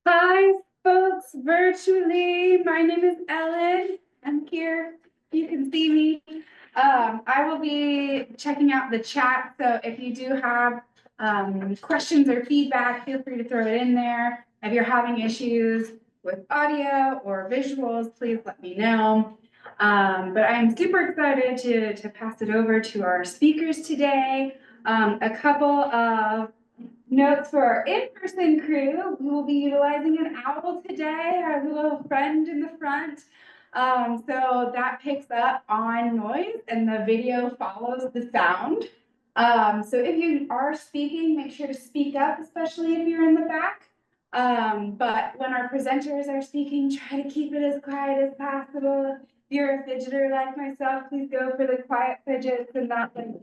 Hi, folks, virtually. My name is Ellen. I'm here. You can see me. I will be checking out the chat. So if you do have questions or feedback, feel free to throw it in there. If you're having issues with audio or visuals, please let me know. But I'm super excited to pass it over to our speakers today. A couple of notes for our in-person crew. We will be utilizing an owl today, our little friend in the front. So that picks up on noise and the video follows the sound. So if you are speaking, make sure to speak up, especially if you're in the back. But when our presenters are speaking, try to keep it as quiet as possible. If you're a fidgeter like myself, please go for the quiet fidgets and not the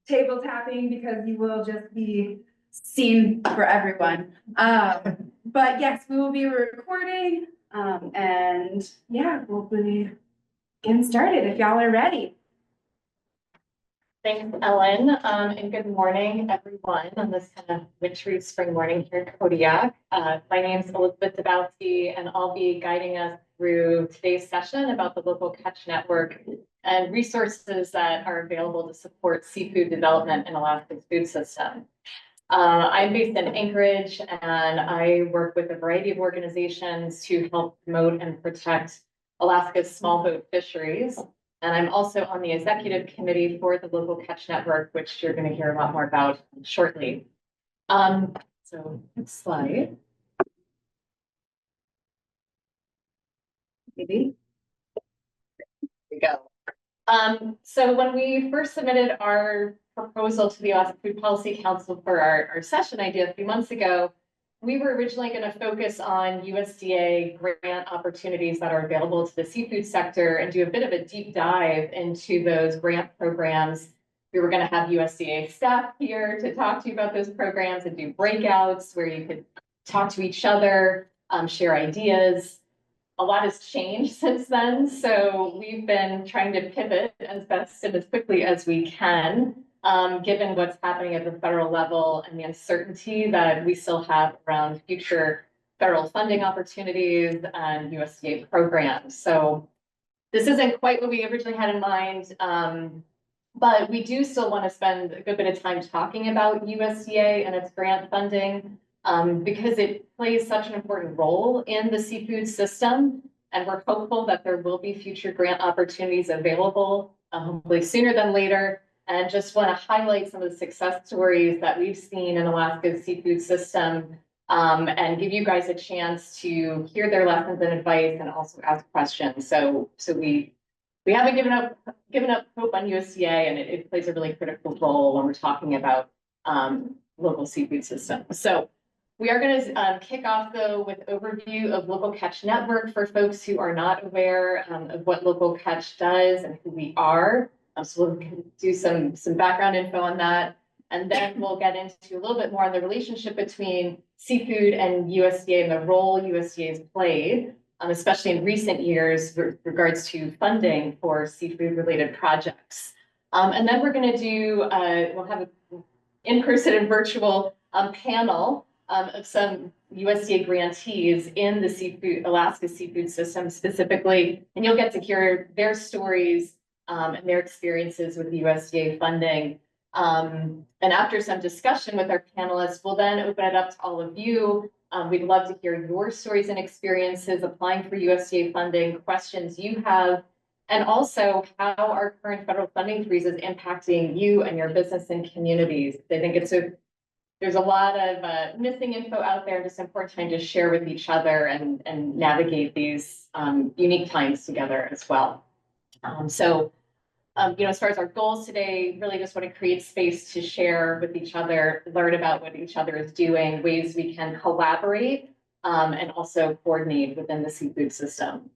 table tapping because you will just be seen for everyone. But yes, we will be recording. And yeah, we'll be getting started if y'all are ready. Thanks, Ellen, and good morning, everyone, on this kind of wintry spring morning here in Kodiak. My name is Elizabeth Dabowski, and I'll be guiding us through today's session about the local catch network and resources that are available to support seafood development in Alaska's food system. I'm based in Anchorage, and I work with a variety of organizations to help promote and protect Alaska's small boat fisheries. And I'm also on the executive committee for the local catch network, which you're going to hear a lot more about shortly. So next slide. Maybe. There we go. So when we first submitted our proposal to the Alaska Food Policy Council for our session idea a few months ago, we were originally going to focus on USDA grant opportunities that are available to the seafood sector and do a bit of a deep dive into those grant programs. We were going to have USDA staff here to talk to you about those programs and do breakouts where you could talk to each other, share ideas. A lot has changed since then, so we've been trying to pivot as best and as quickly as we can, given what's happening at the federal level and the uncertainty that we still have around future federal funding opportunities and USDA programs. So this isn't quite what we originally had in mind, but we do still want to spend a good bit of time talking about USDA and its grant funding. Because it plays such an important role in the seafood system. And we're hopeful that there will be future grant opportunities available, hopefully sooner than later. And just want to highlight some of the success stories that we've seen in Alaska's seafood system, and give you guys a chance to hear their lessons and advice and also ask questions. So we haven't given up hope on USDA, and it plays a really critical role when we're talking about local seafood systems. So we are going to kick off, though, with overview of Local Catch Network for folks who are not aware of what Local Catch does and who we are. So we'll do some background info on that. And then we'll get into a little bit more on the relationship between seafood and USDA and the role USDA has played, especially in recent years with regards to funding for seafood-related projects. And then we're going to do, we'll have an in-person and virtual panel of some USDA grantees in the Alaska seafood system specifically, and you'll get to hear their stories and their experiences with the USDA funding. And after some discussion with our panelists, we'll then open it up to all of you. We'd love to hear your stories and experiences applying for USDA funding, questions you have, and also how our current federal funding freeze is impacting you and your business and communities. I think there's a lot of missing info out there, just important time to share with each other and navigate these unique times together as well. As far as our goals today, really just want to create space to share with each other, learn about what each other is doing, ways we can collaborate, and also coordinate within the seafood system.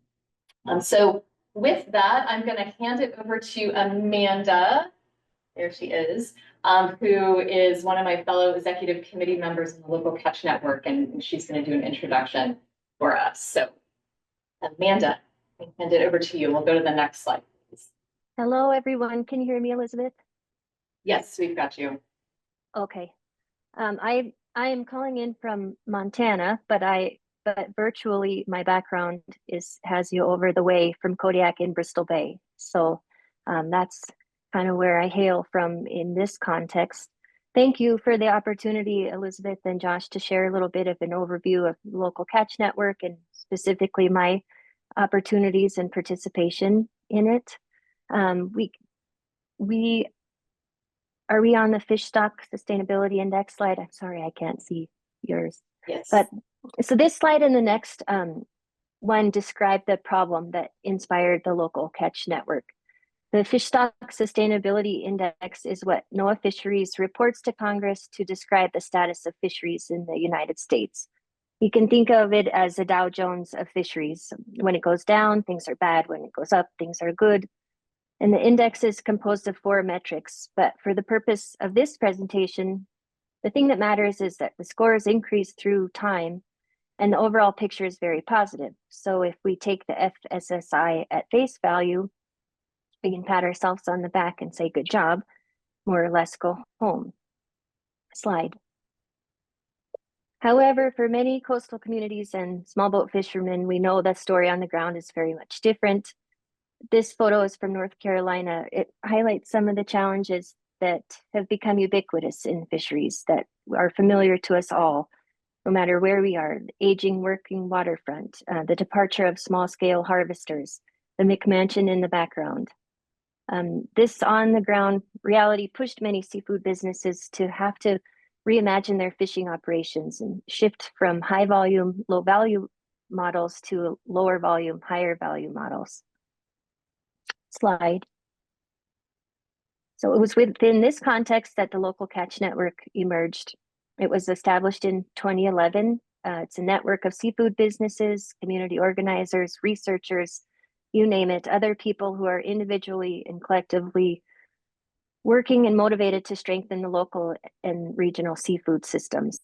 So with that, I'm going to hand it over to Amanda. There she is, who is one of my fellow executive committee members in the Local Catch Network, and she's going to do an introduction for us. So, Amanda, I hand it over to you. We'll go to the next slide, please. Hello, everyone. Can you hear me, Elizabeth? Yes, we've got you. Okay. I am calling in from Montana, but I but virtually my background has you over the way from Kodiak in Bristol Bay. So that's kind of where I hail from in this context. Thank you for the opportunity, Elizabeth and Josh, to share a little bit of an overview of the local catch network and specifically my opportunities and participation in it. We are we on the fish stock sustainability index slide? I'm sorry, I can't see yours. Yes. But so this slide and the next one describe the problem that inspired the local catch network. The Fish Stock Sustainability Index is what NOAA Fisheries reports to Congress to describe the status of fisheries in the United States. You can think of it as a Dow Jones of fisheries. When it goes down, things are bad. When it goes up, things are good. And the index is composed of 4 metrics. But for the purpose of this presentation, the thing that matters is that the scores increase through time and the overall picture is very positive. So if we take the FSSI at face value, we can pat ourselves on the back and say, good job, more or less go home. Slide. However, for many coastal communities and small boat fishermen, we know the story on the ground is very much different. This photo is from North Carolina. It highlights some of the challenges that have become ubiquitous in fisheries that are familiar to us all, no matter where we are: the aging working waterfront, the departure of small-scale harvesters, the McMansion in the background. This on-the-ground reality pushed many seafood businesses to have to reimagine their fishing operations and shift from high-volume, low-value models to lower-volume, higher-value models. Slide. So it was within this context that the local catch network emerged. It was established in 2011. It's a network of seafood businesses, community organizers, researchers, you name it, other people who are individually and collectively working and motivated to strengthen the local and regional seafood systems.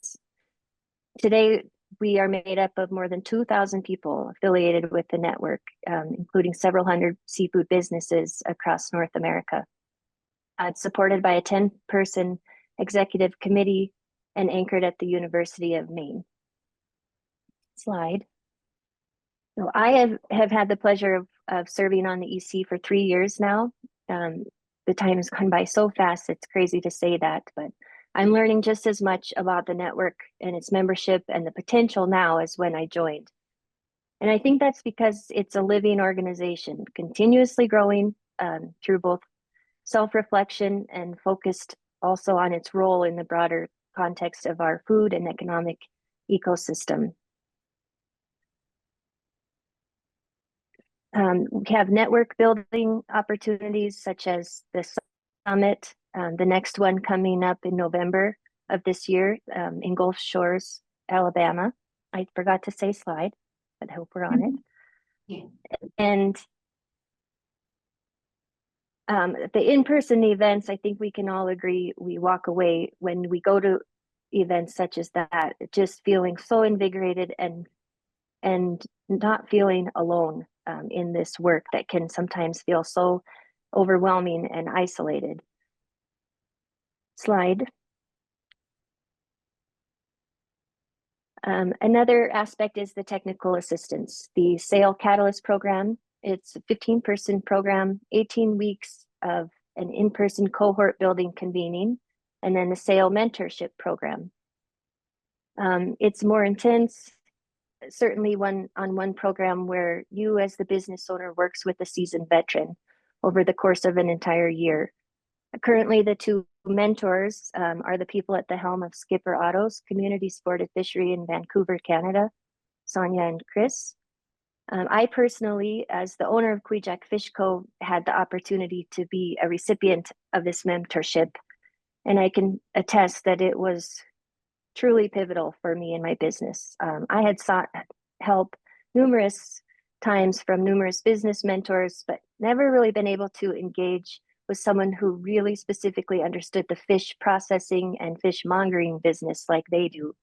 Today, we are made up of more than 2,000 people affiliated with the network, including several hundred seafood businesses across North America. It's supported by a 10-person executive committee and anchored at the University of Maine. Slide. So I have had the pleasure of serving on the EC for 3 years now. The time has gone by so fast, it's crazy to say that, but I'm learning just as much about the network and its membership and the potential now as when I joined. And I think that's because it's a living organization, continuously growing through both self-reflection and focused also on its role in the broader context of our food and economic ecosystem. We have network building opportunities such as the summit, the next one coming up in November of this year in Gulf Shores, Alabama. I forgot to say slide, but I hope we're on it. Yeah. And the in-person events, I think we can all agree, we walk away when we go to events such as that, just feeling so invigorated and not feeling alone in this work that can sometimes feel so overwhelming and isolated. Slide. Another aspect is the technical assistance. The SAIL Catalyst program, it's a 15-person program, 18 weeks of an in-person cohort building convening, and then the SAIL mentorship program. It's more intense, certainly one program where you as the business owner works with a seasoned veteran over the course of an entire year. Currently, the 2 mentors are the people at the helm of Skipper Otto's community sported fishery in Vancouver, Canada, Sonia and Chris. I personally, as the owner of Kwijak Fish Cove, had the opportunity to be a recipient of this mentorship, and I can attest that it was truly pivotal for me in my business. I had sought help numerous times from numerous business mentors, but never really been able to engage with someone who really specifically understood the fish processing and fish mongering business like they do.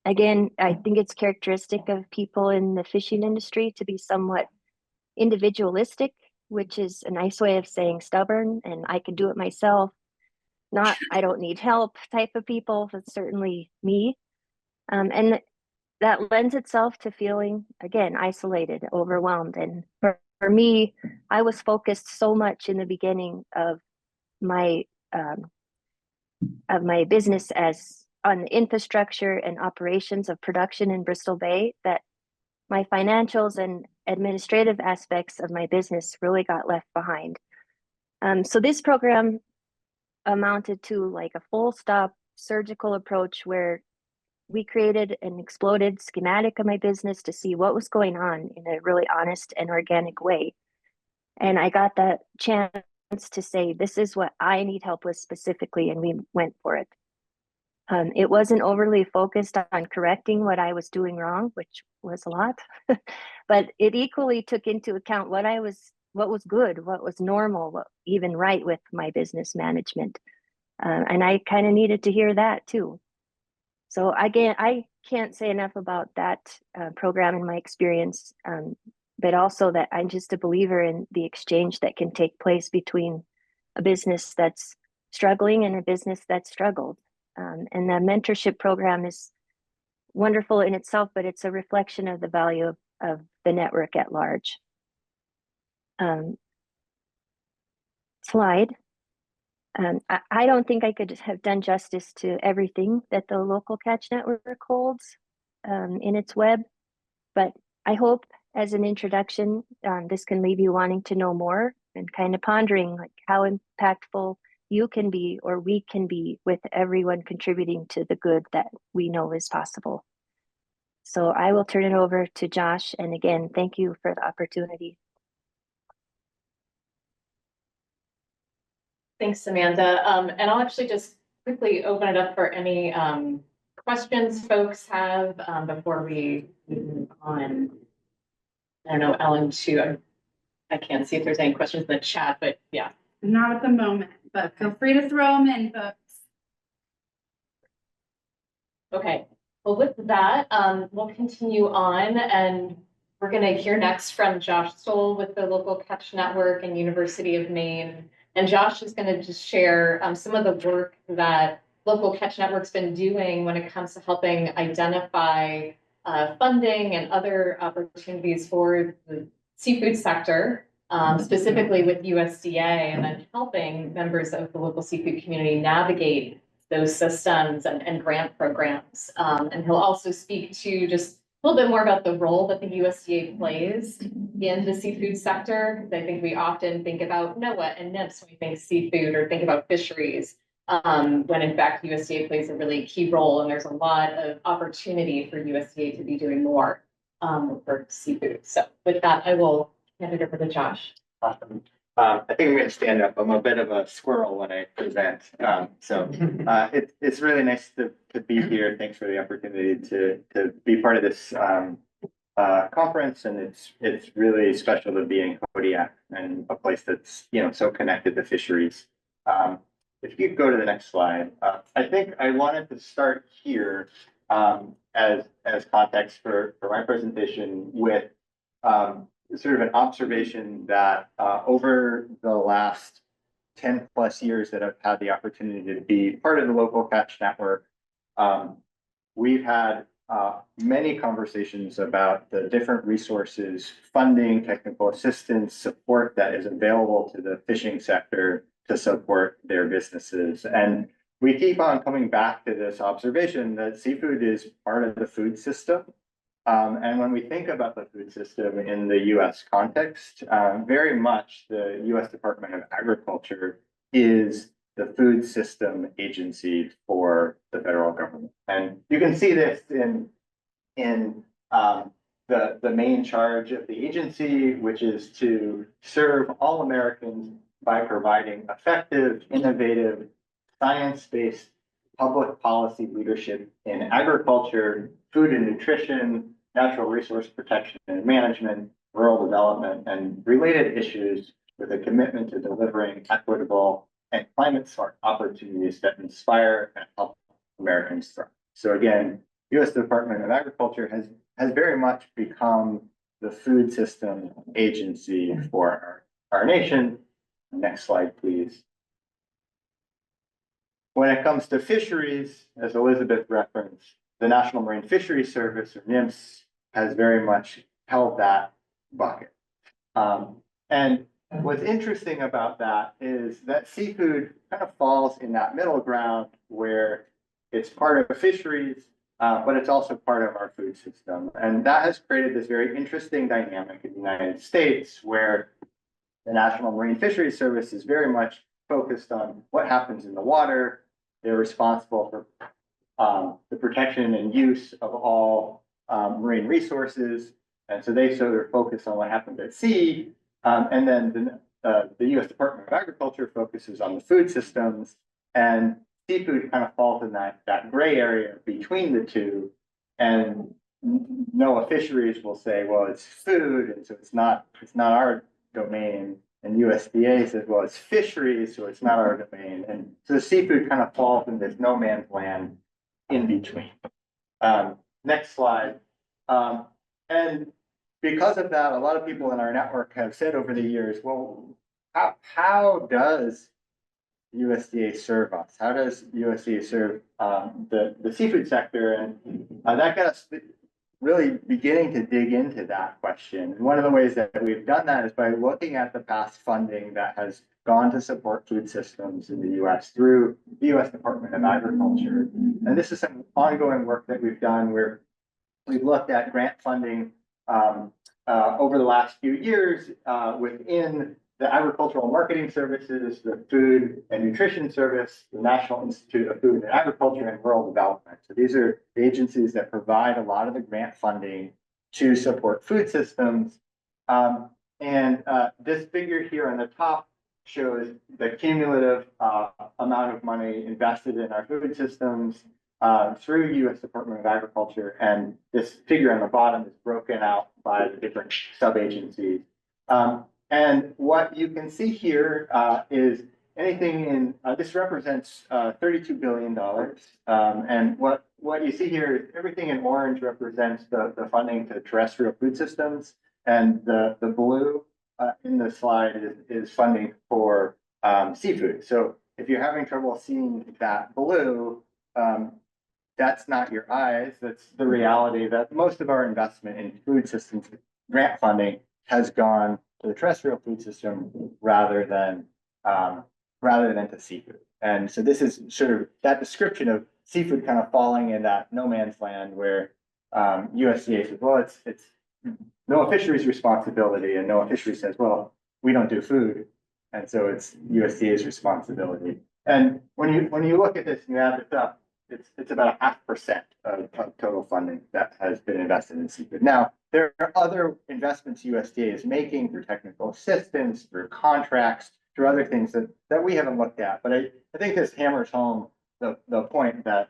Again, I think it's characteristic of people in the fishing industry to be somewhat individualistic, which is a nice way of saying stubborn and I can do it myself. Not, I don't need help type of people, but certainly me. And that lends itself to feeling, again, isolated, overwhelmed. And for me, I was focused so much in the beginning my um, of my business as on the infrastructure and operations of production in Bristol Bay that my financials and administrative aspects of my business really got left behind. So this program amounted to like a full stop surgical approach where we created an exploded schematic of my business to see what was going on in a really honest and organic way. And I got that chance to say, this is what I need help with specifically, and we went for it. It wasn't overly focused on correcting what I was doing wrong, which was a lot, but it equally took into account what was good, what was normal, what even right with my business management. And I kind of needed to hear that too. So again, I can't say enough about that program in my experience, but also that I'm just a believer in the exchange that can take place between a business that's struggling and a business that's struggled. And the mentorship program is wonderful in itself, but it's a reflection of the value of the network at large. Slide. I don't think I could have done justice to everything that the local catch network holds in its web, but I hope as an introduction, this can leave you wanting to know more and kind of pondering like how impactful you can be or we can be with everyone contributing to the good that we know is possible. So I will turn it over to Josh. And again, thank you for the opportunity. Thanks, Amanda. And I'll actually just quickly open it up for any questions folks have before we move on. I don't know, Ellen, too. I can't see if there's any questions in the chat, but yeah. Not at the moment, but feel free to throw them in, folks. Okay, well, with that, we'll continue on, and we're going to hear next from Josh Stoll with the Local Catch Network and University of Maine. And Josh is going to just share some of the work that Local Catch Network's been doing when it comes to helping identify funding and other opportunities for the seafood sector, specifically with USDA, and then helping members of the local seafood community navigate those systems and grant programs. And he'll also speak to just a little bit more about the role that the USDA plays in the seafood sector. I think we often think about NOAA and NIPS when we think seafood or think about fisheries, when in fact USDA plays a really key role, and there's a lot of opportunity for USDA to be doing more for seafood. So with that, I will hand it over to Josh. Awesome. I think I'm going to stand up. I'm a bit of a squirrel when I present. It's really nice to be here. Thanks for the opportunity to be part of this conference, and it's really special to be in Kodiak and a place that's so connected to fisheries. If you could go to the next slide, I think I wanted to start here as context for my presentation with sort of an observation that over the last 10 plus years that I've had the opportunity to be part of the Local Catch Network, we've had many conversations about the different resources, funding, technical assistance, support that is available to the fishing sector to support their businesses. And we keep on coming back to this observation that seafood is part of the food system. And when we think about the food system in the US context, very much the US Department of Agriculture is the food system agency for the federal government. And you can see this in the main charge of the agency, which is to serve all Americans by providing effective, innovative, science-based public policy leadership in agriculture, food and nutrition, natural resource protection and management, rural development, and related issues with a commitment to delivering equitable and climate-smart opportunities that inspire and help Americans thrive. So again, U.S. Department of Agriculture has very much become the food system agency for our nation. Next slide, please. When it comes to fisheries, as Elizabeth referenced, the National Marine Fisheries Service, or NIMS, has very much held that bucket. And what's interesting about that is that seafood kind of falls in that middle ground where it's part of fisheries, but it's also part of our food system. And that has created this very interesting dynamic in the United States where the National Marine Fisheries Service is very much focused on what happens in the water. They're responsible for the protection and use of all marine resources. And so they sort of focus on what happens at sea. And then the US Department of Agriculture focuses on the food systems, and seafood kind of falls in that gray area between the two. And NOAA Fisheries will say, well, it's food, and so it's not our domain. And USDA says, well, it's fisheries, so it's not our domain. And so the seafood kind of falls in this no man's land in between. Next slide. And because of that, a lot of people in our network have said over the years, well, how does USDA serve us? How does USDA serve the seafood sector? And that got us really beginning to dig into that question. And one of the ways that we've done that is by looking at the past funding that has gone to support food systems in the US through the US Department of Agriculture. And this is some ongoing work that we've done where we've looked at grant funding over the last few years within the Agricultural Marketing Services, the Food and Nutrition Service, the National Institute of Food and Agriculture, and Rural Development. So these are the agencies that provide a lot of the grant funding to support food systems. This figure here on the top shows the cumulative amount of money invested in our food systems through US Department of Agriculture. And this figure on the bottom is broken out by the different sub-agencies. And what you can see here is anything in, this represents $32 billion. And what you see here is everything in orange represents the funding to terrestrial food systems. And the blue in the slide is funding for seafood. So if you're having trouble seeing that blue, that's not your eyes. That's the reality that most of our investment in food systems grant funding has gone to the terrestrial food system rather than to seafood. And so this is sort of that description of seafood kind of falling in that no man's land where USDA says, well, it's NOAA Fisheries' responsibility, and NOAA Fisheries says, well, we don't do food, and so it's USDA's responsibility. And when you look at this and you add this up, it's about 0.5% of total funding that has been invested in seafood. Now, there are other investments USDA is making through technical assistance, through contracts, through other things that we haven't looked at. But I think this hammers home the point that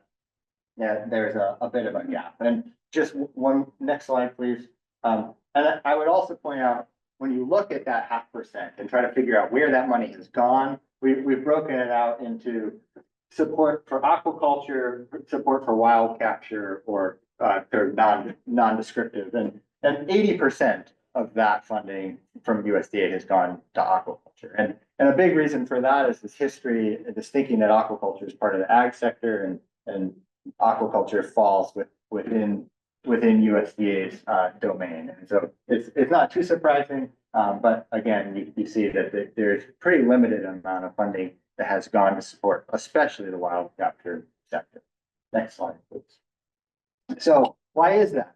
there's a bit of a gap. And just one next slide, please. And I would also point out, when you look at that 0.5% and try to figure out where that money has gone, we've broken it out into support for aquaculture, support for wild capture, or non-descriptive. And 80% of that funding from USDA has gone to aquaculture. And a big reason for that is this history, this thinking that aquaculture is part of the ag sector, and aquaculture falls within USDA's domain. And so it's not too surprising, but again, you see that there's pretty limited amount of funding that has gone to support, especially the wild capture sector. Next slide, please. So why is that?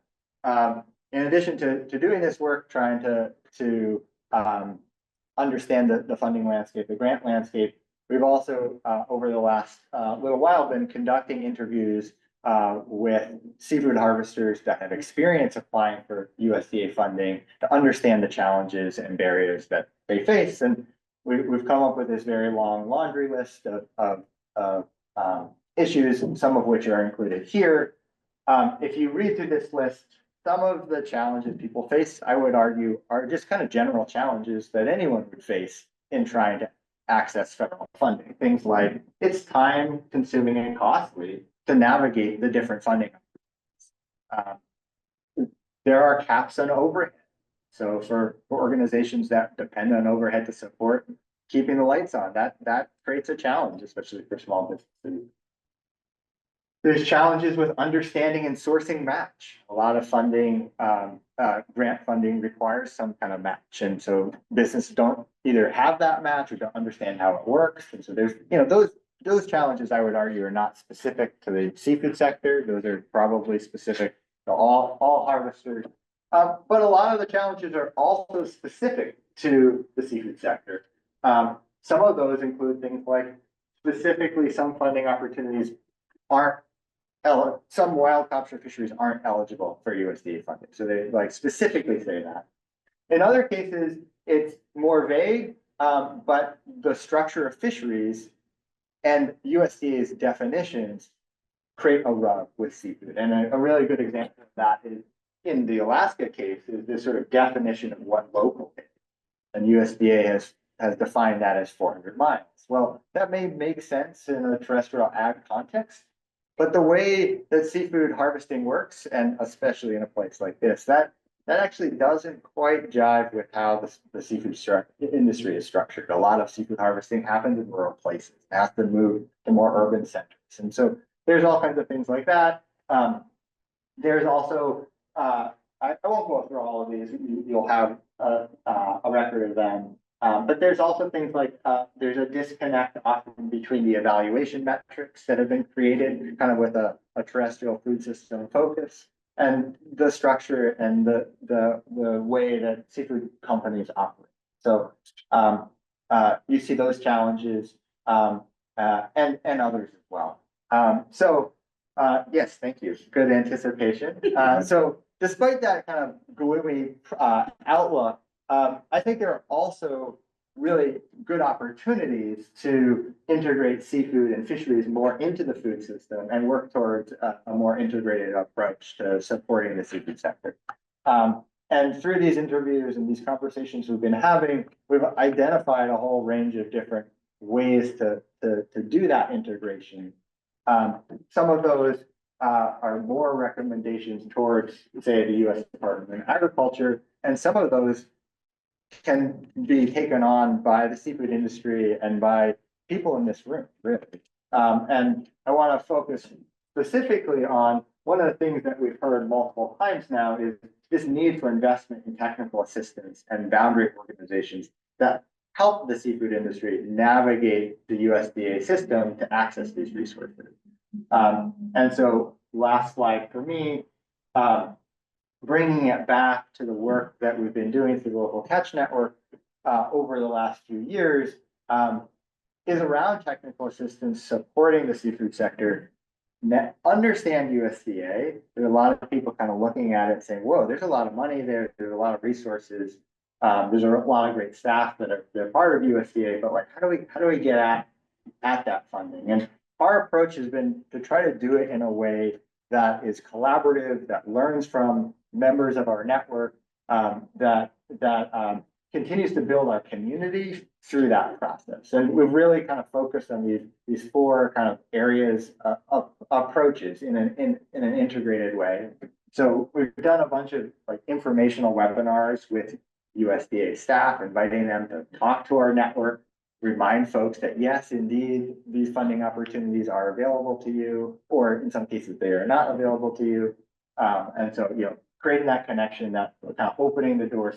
In addition to doing this work, trying to understand the funding landscape, the grant landscape, we've also over the last little while been conducting interviews with seafood harvesters that have experience applying for USDA funding to understand the challenges and barriers that they face. And we've come up with this very long laundry list of issues, some of which are included here. If you read through this list, some of the challenges people face, I would argue, are just kind of general challenges that anyone would face in trying to access federal funding. Things like it's time consuming and costly to navigate the different funding. There are caps on overhead. So for organizations that depend on overhead to support keeping the lights on, that creates a challenge, especially for small businesses. There's challenges with understanding and sourcing match. A lot of funding, grant funding requires some kind of match. And so businesses don't either have that match or don't understand how it works. And so there's, those challenges, I would argue, are not specific to the seafood sector. Those are probably specific to all harvesters. But a lot of the challenges are also specific to the seafood sector. Some of those include things like specifically some funding opportunities aren't some wild lobster fisheries aren't eligible for USDA funding. So they like specifically say that. In other cases, it's more vague, but the structure of fisheries and USDA's definitions create a rub with seafood. And a really good example of that is in the Alaska case is this sort of definition of what local is. And USDA has defined that as 400 miles. Well, that may make sense in a terrestrial ag context, but the way that seafood harvesting works, and especially in a place like this, that actually doesn't quite jive with how the seafood industry is structured. A lot of seafood harvesting happens in rural places. It has to move to more urban centers. And so there's all kinds of things like that. There's also, I won't go through all of these. You'll have a record of them. But there's also things like there's a disconnect often between the evaluation metrics that have been created kind of with a terrestrial food system focus and the structure and the way that seafood companies operate. So you see those challenges and others as well. Yes, thank you. Good anticipation. So despite that kind of gloomy outlook, I think there are also really good opportunities to integrate seafood and fisheries more into the food system and work towards a more integrated approach to supporting the seafood sector. And through these interviews and these conversations we've been having, we've identified a whole range of different ways to do that integration. Some of those are more recommendations towards, say, the U.S. Department of Agriculture, and some of those can be taken on by the seafood industry and by people in this room, really. And I want to focus specifically on one of the things that we've heard multiple times now is this need for investment in technical assistance and boundary organizations that help the seafood industry navigate the USDA system to access these resources. And so last slide for me, bringing it back to the work that we've been doing through the local catch network over the last few years is around technical assistance supporting the seafood sector. Understand USDA. There are a lot of people kind of looking at it saying, whoa, there's a lot of money there. There's a lot of resources. There's a lot of great staff that they're part of USDA, but like, how do we get at that funding? And our approach has been to try to do it in a way that is collaborative, that learns from members of our network, that continues to build our community through that process. And we've really kind of focused on these four kind of areas of approaches in an integrated way. So we've done a bunch of like informational webinars with USDA staff, inviting them to talk to our network, remind folks that yes, indeed, these funding opportunities are available to you, or in some cases they are not available to you. And so, creating that connection, that kind of opening the door,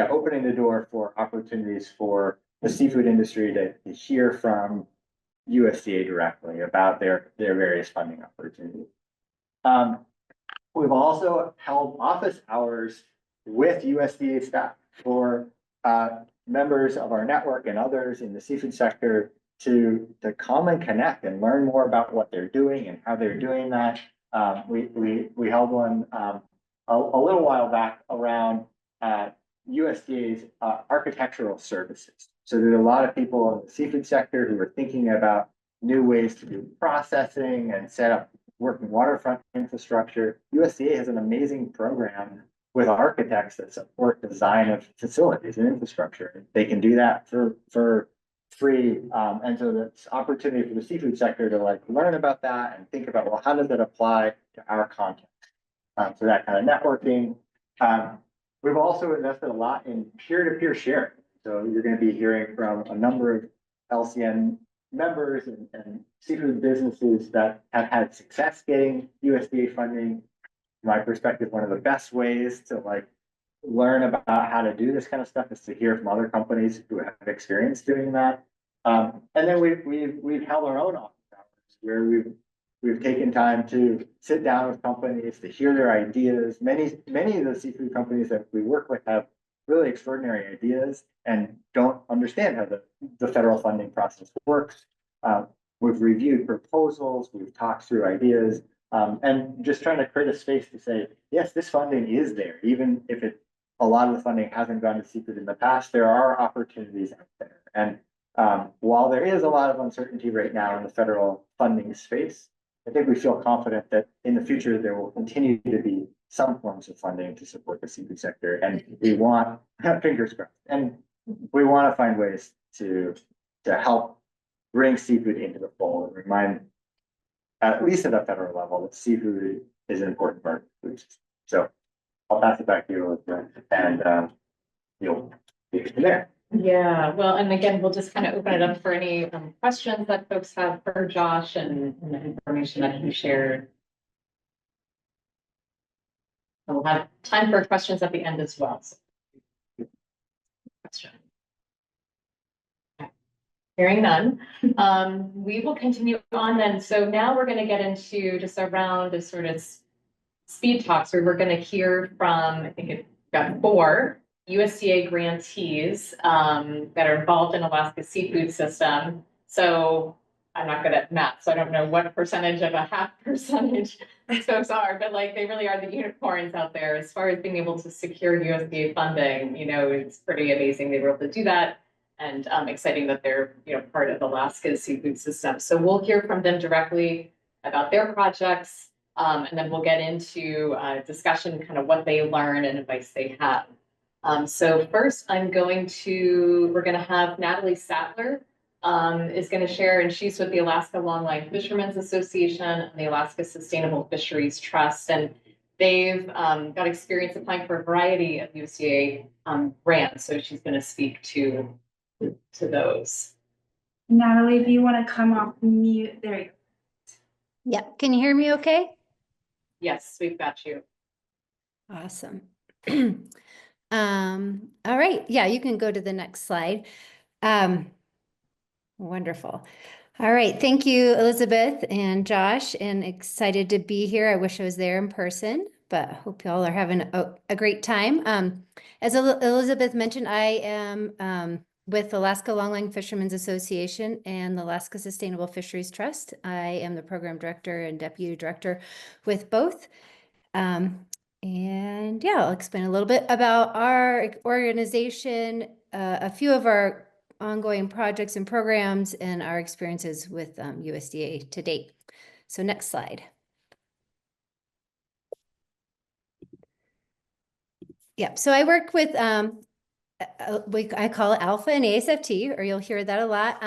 opening the door for opportunities for the seafood industry to hear from USDA directly about their various funding opportunities. We've also held office hours with USDA staff for members of our network and others in the seafood sector to come and connect and learn more about what they're doing and how they're doing that. We held one a little while back around USDA's architectural services. So there's a lot of people in the seafood sector who are thinking about new ways to do processing and set up working waterfront infrastructure. USDA has an amazing program with architects that support design of facilities and infrastructure. They can do that for free. And so that's opportunity for the seafood sector to like learn about that and think about, well, how does that apply to our context? So that kind of networking. We've also invested a lot in peer-to-peer sharing. So you're going to be hearing from a number of LCN members and seafood businesses that have had success getting USDA funding. From my perspective, one of the best ways to like learn about how to do this kind of stuff is to hear from other companies who have experience doing that. And then we've held our own office hours where we've taken time to sit down with companies to hear their ideas. Many of the seafood companies that we work with have really extraordinary ideas and don't understand how the federal funding process works. We've reviewed proposals, we've talked through ideas, and just trying to create a space to say, yes, this funding is there, even if a lot of the funding hasn't gone to seafood in the past, there are opportunities out there. And while there is a lot of uncertainty right now in the federal funding space, I think we feel confident that in the future, there will continue to be some forms of funding to support the seafood sector. And we want, fingers crossed, and we want to find ways to help bring seafood into the fold and remind, at least at a federal level, that seafood is an important part of the food system. So I'll pass it back to you, Elizabeth, and you'll take it from there. Yeah, well, and again, we'll just kind of open it up for any questions that folks have for Josh and the information that he shared. We'll have time for questions at the end as well. So. Question. Okay. Hearing none, we will continue on then. So now we're going to get into just a round of sort of speed talks where we're going to hear from, I think we've got 4 USDA grantees that are involved in Alaska's seafood system. So I'm not good at math, so I don't know what percentage of a half percentage these folks are, but like they really are the unicorns out there as far as being able to secure USDA funding. You know, it's pretty amazing they were able to do that, and exciting that they're part of Alaska's seafood system. So we'll hear from them directly about their projects, and then we'll get into discussion, kind of what they learn and advice they have. So first, we're going to have Natalie Sattler is going to share, and she's with the Alaska Longline Fishermen's Association and the Alaska Sustainable Fisheries Trust, and they've got experience applying for a variety of USDA grants. So she's going to speak to those. Natalie, if you want to come off mute, there you go. Yeah, can you hear me okay? Yes, we've got you. Awesome. All right, yeah, you can go to the next slide. Wonderful. All right, thank you, Elizabeth and Josh, and excited to be here. I wish I was there in person, but hope y'all are having a great time. As Elizabeth mentioned, I am with Alaska Longline Fishermen's Association and the Alaska Sustainable Fisheries Trust. I am the program director and deputy director with both. And yeah, I'll explain a little bit about our organization, a few of our ongoing projects and programs, and our experiences with USDA to date. So next slide. Yeah, so I work with, I call it Alpha and ASFT, or you'll hear that a lot.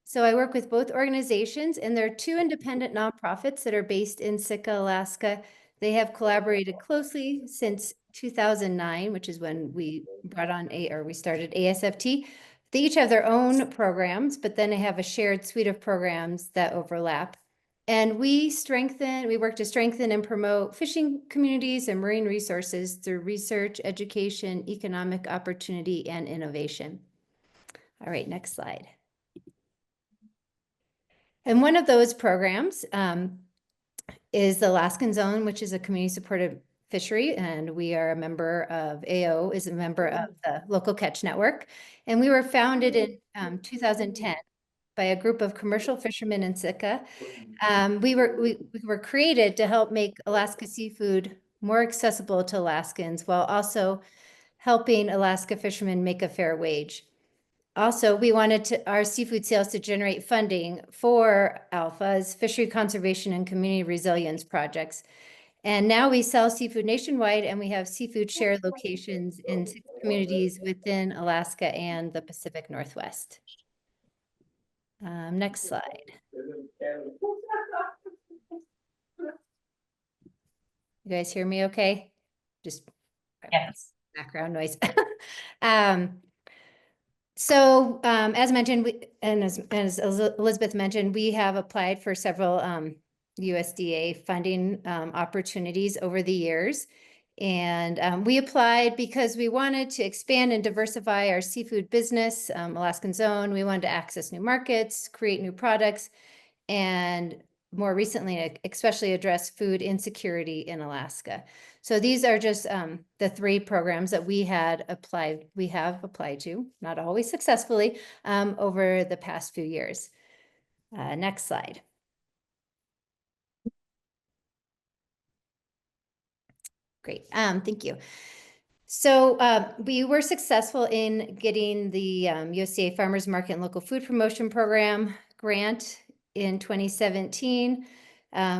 So I work with both organizations, and there are 2 independent nonprofits that are based in Sitka, Alaska. They have collaborated closely since 2009, which is when we brought on we started ASFT. They each have their own programs, but then they have a shared suite of programs that overlap. And we work to strengthen and promote fishing communities and marine resources through research, education, economic opportunity, and innovation. All right, next slide. And one of those programs is the Alaskan Zone, which is a community-supported fishery, and we are a member of AO, is a member of the Local Catch Network. And we were founded in 2010 by a group of commercial fishermen in Sitka. We were created to help make Alaska seafood more accessible to Alaskans while also helping Alaska fishermen make a fair wage. Also, we wanted our seafood sales to generate funding for Alpha's fishery conservation and community resilience projects. And now we sell seafood nationwide, and we have seafood share locations in 6 communities within Alaska and the Pacific Northwest. Next slide. You guys hear me okay? Just Yes. background noise. So as mentioned, and as Elizabeth mentioned, we have applied for several USDA funding opportunities over the years. And we applied because we wanted to expand and diversify our seafood business, Alaskan Zone. We wanted to access new markets, create new products, and more recently, especially address food insecurity in Alaska. So these are just the 3 programs that we have applied to, not always successfully, over the past few years. Next slide. Great, thank you. So we were successful in getting the USDA Farmers Market and Local Food Promotion Program grant in 2017.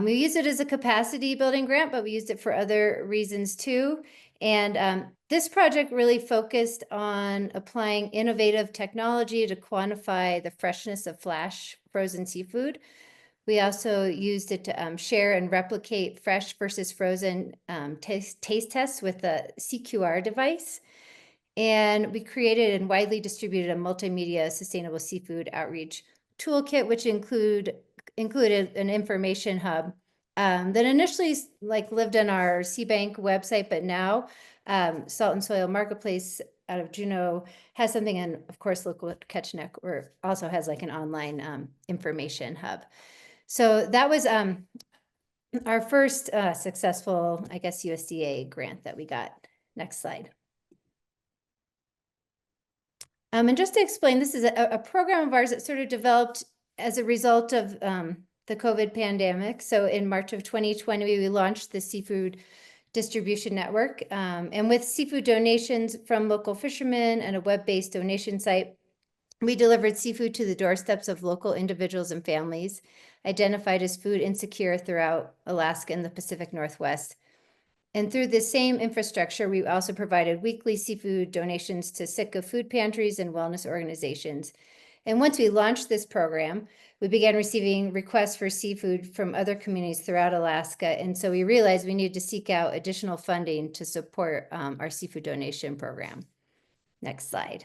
We used it as a capacity building grant, but we used it for other reasons too. And this project really focused on applying innovative technology to quantify the freshness of flash frozen seafood. We also used it to share and replicate fresh versus frozen taste tests with a CQR device. And we created and widely distributed a multimedia sustainable seafood outreach toolkit, which included an information hub that initially lived on our Seabank website, but now Salt and Soil Marketplace out of Juneau has something, and of course, Local Catch Network also has an online information hub. So that was our first successful, I guess, USDA grant that we got. Next slide. And just to explain, this is a program of ours that sort of developed as a result of the COVID pandemic. So in March of 2020, we launched the Seafood Distribution Network. And with seafood donations from local fishermen and a web-based donation site, we delivered seafood to the doorsteps of local individuals and families identified as food insecure throughout Alaska and the Pacific Northwest. And through the same infrastructure, we also provided weekly seafood donations to Sitka food pantries and wellness organizations. And once we launched this program, we began receiving requests for seafood from other communities throughout Alaska. And so we realized we needed to seek out additional funding to support our seafood donation program. Next slide.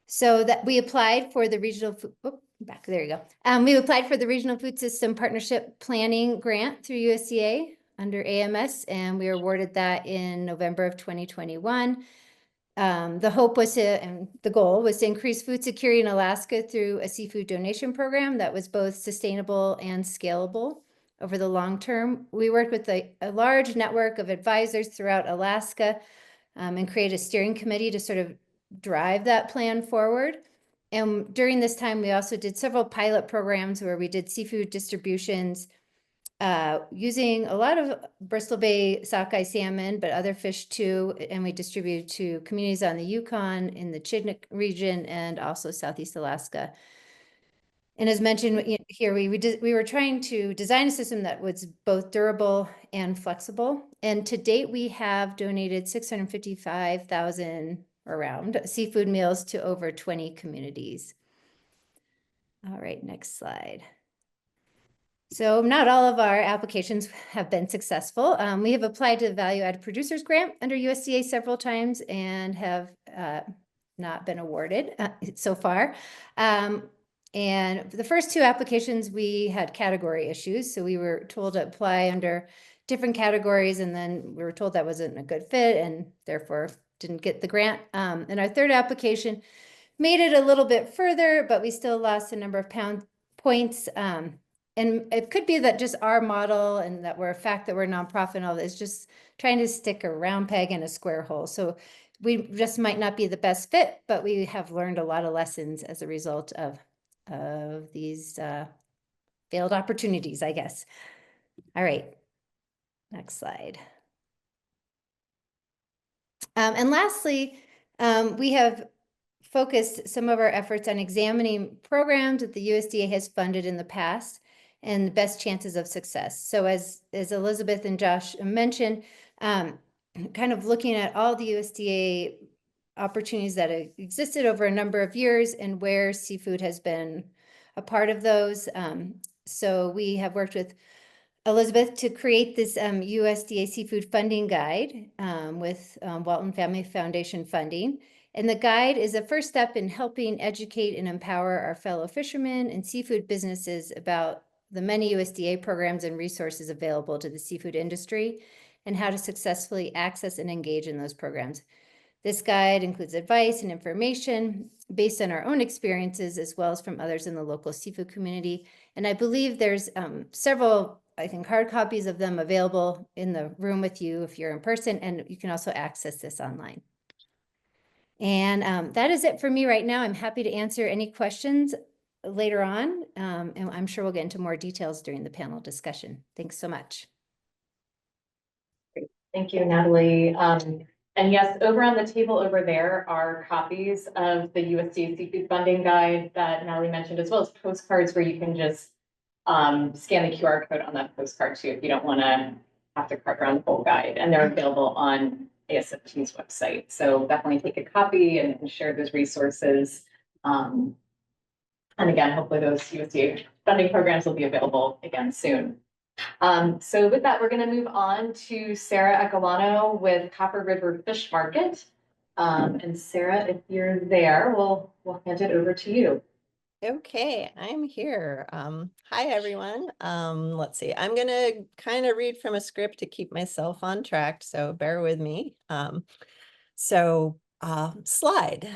So that we applied for the regional food, there you go. We applied for the Regional Food System Partnership Planning Grant through USDA under AMS, and we were awarded that in November of 2021. The hope was and the goal was to increase food security in Alaska through a seafood donation program that was both sustainable and scalable over the long term. We worked with a large network of advisors throughout Alaska and created a steering committee to sort of drive that plan forward. And during this time, we also did several pilot programs where we did seafood distributions using a lot of Bristol Bay sockeye salmon, but other fish too. And we distributed to communities on the Yukon, in the Chinook region, and also Southeast Alaska. And as mentioned here, we were trying to design a system that was both durable and flexible. And to date, we have donated 655,000 around seafood meals to over 20 communities. All right, next slide. So not all of our applications have been successful. We have applied to the Value Added Producers Grant under USDA several times and have not been awarded so far. And for the first 2 applications, we had category issues. So we were told to apply under different categories, and then we were told that wasn't a good fit and therefore didn't get the grant. And our 3rd application made it a little bit further, but we still lost a number of points. And it could be that just our model and that the fact that we're a nonprofit and all that is just trying to stick a round peg in a square hole. So we just might not be the best fit, but we have learned a lot of lessons as a result of these failed opportunities, I guess. All right, next slide. And lastly, we have focused some of our efforts on examining programs that the USDA has funded in the past and the best chances of success. So as Elizabeth and Josh mentioned, kind of looking at all the USDA opportunities that existed over a number of years and where seafood has been a part of those. So we have worked with Elizabeth to create this USDA seafood funding guide with Walton Family Foundation funding. And the guide is a first step in helping educate and empower our fellow fishermen and seafood businesses about the many USDA programs and resources available to the seafood industry and how to successfully access and engage in those programs. This guide includes advice and information based on our own experiences as well as from others in the local seafood community. And I believe there's several, I think, hard copies of them available in the room with you if you're in person, and you can also access this online. And that is it for me right now. I'm happy to answer any questions later on, and I'm sure we'll get into more details during the panel discussion. Thanks so much. Thank you, Natalie. And yes, over on the table over there are copies of the USDA Seafood Funding Guide that Natalie mentioned, as well as postcards where you can just scan the QR code on that postcard too, if you don't want to have to cart around the whole guide. And they're available on ASFT's website. So definitely take a copy and share those resources. And again, hopefully those USDA funding programs will be available again soon. So with that, we're going to move on to Sarah Aguilano with Copper River Fish Market. And Sarah, if you're there, we'll hand it over to you. Okay, I'm here. Hi, everyone. Let's see. I'm going to kind of read from a script to keep myself on track, so bear with me. Slide.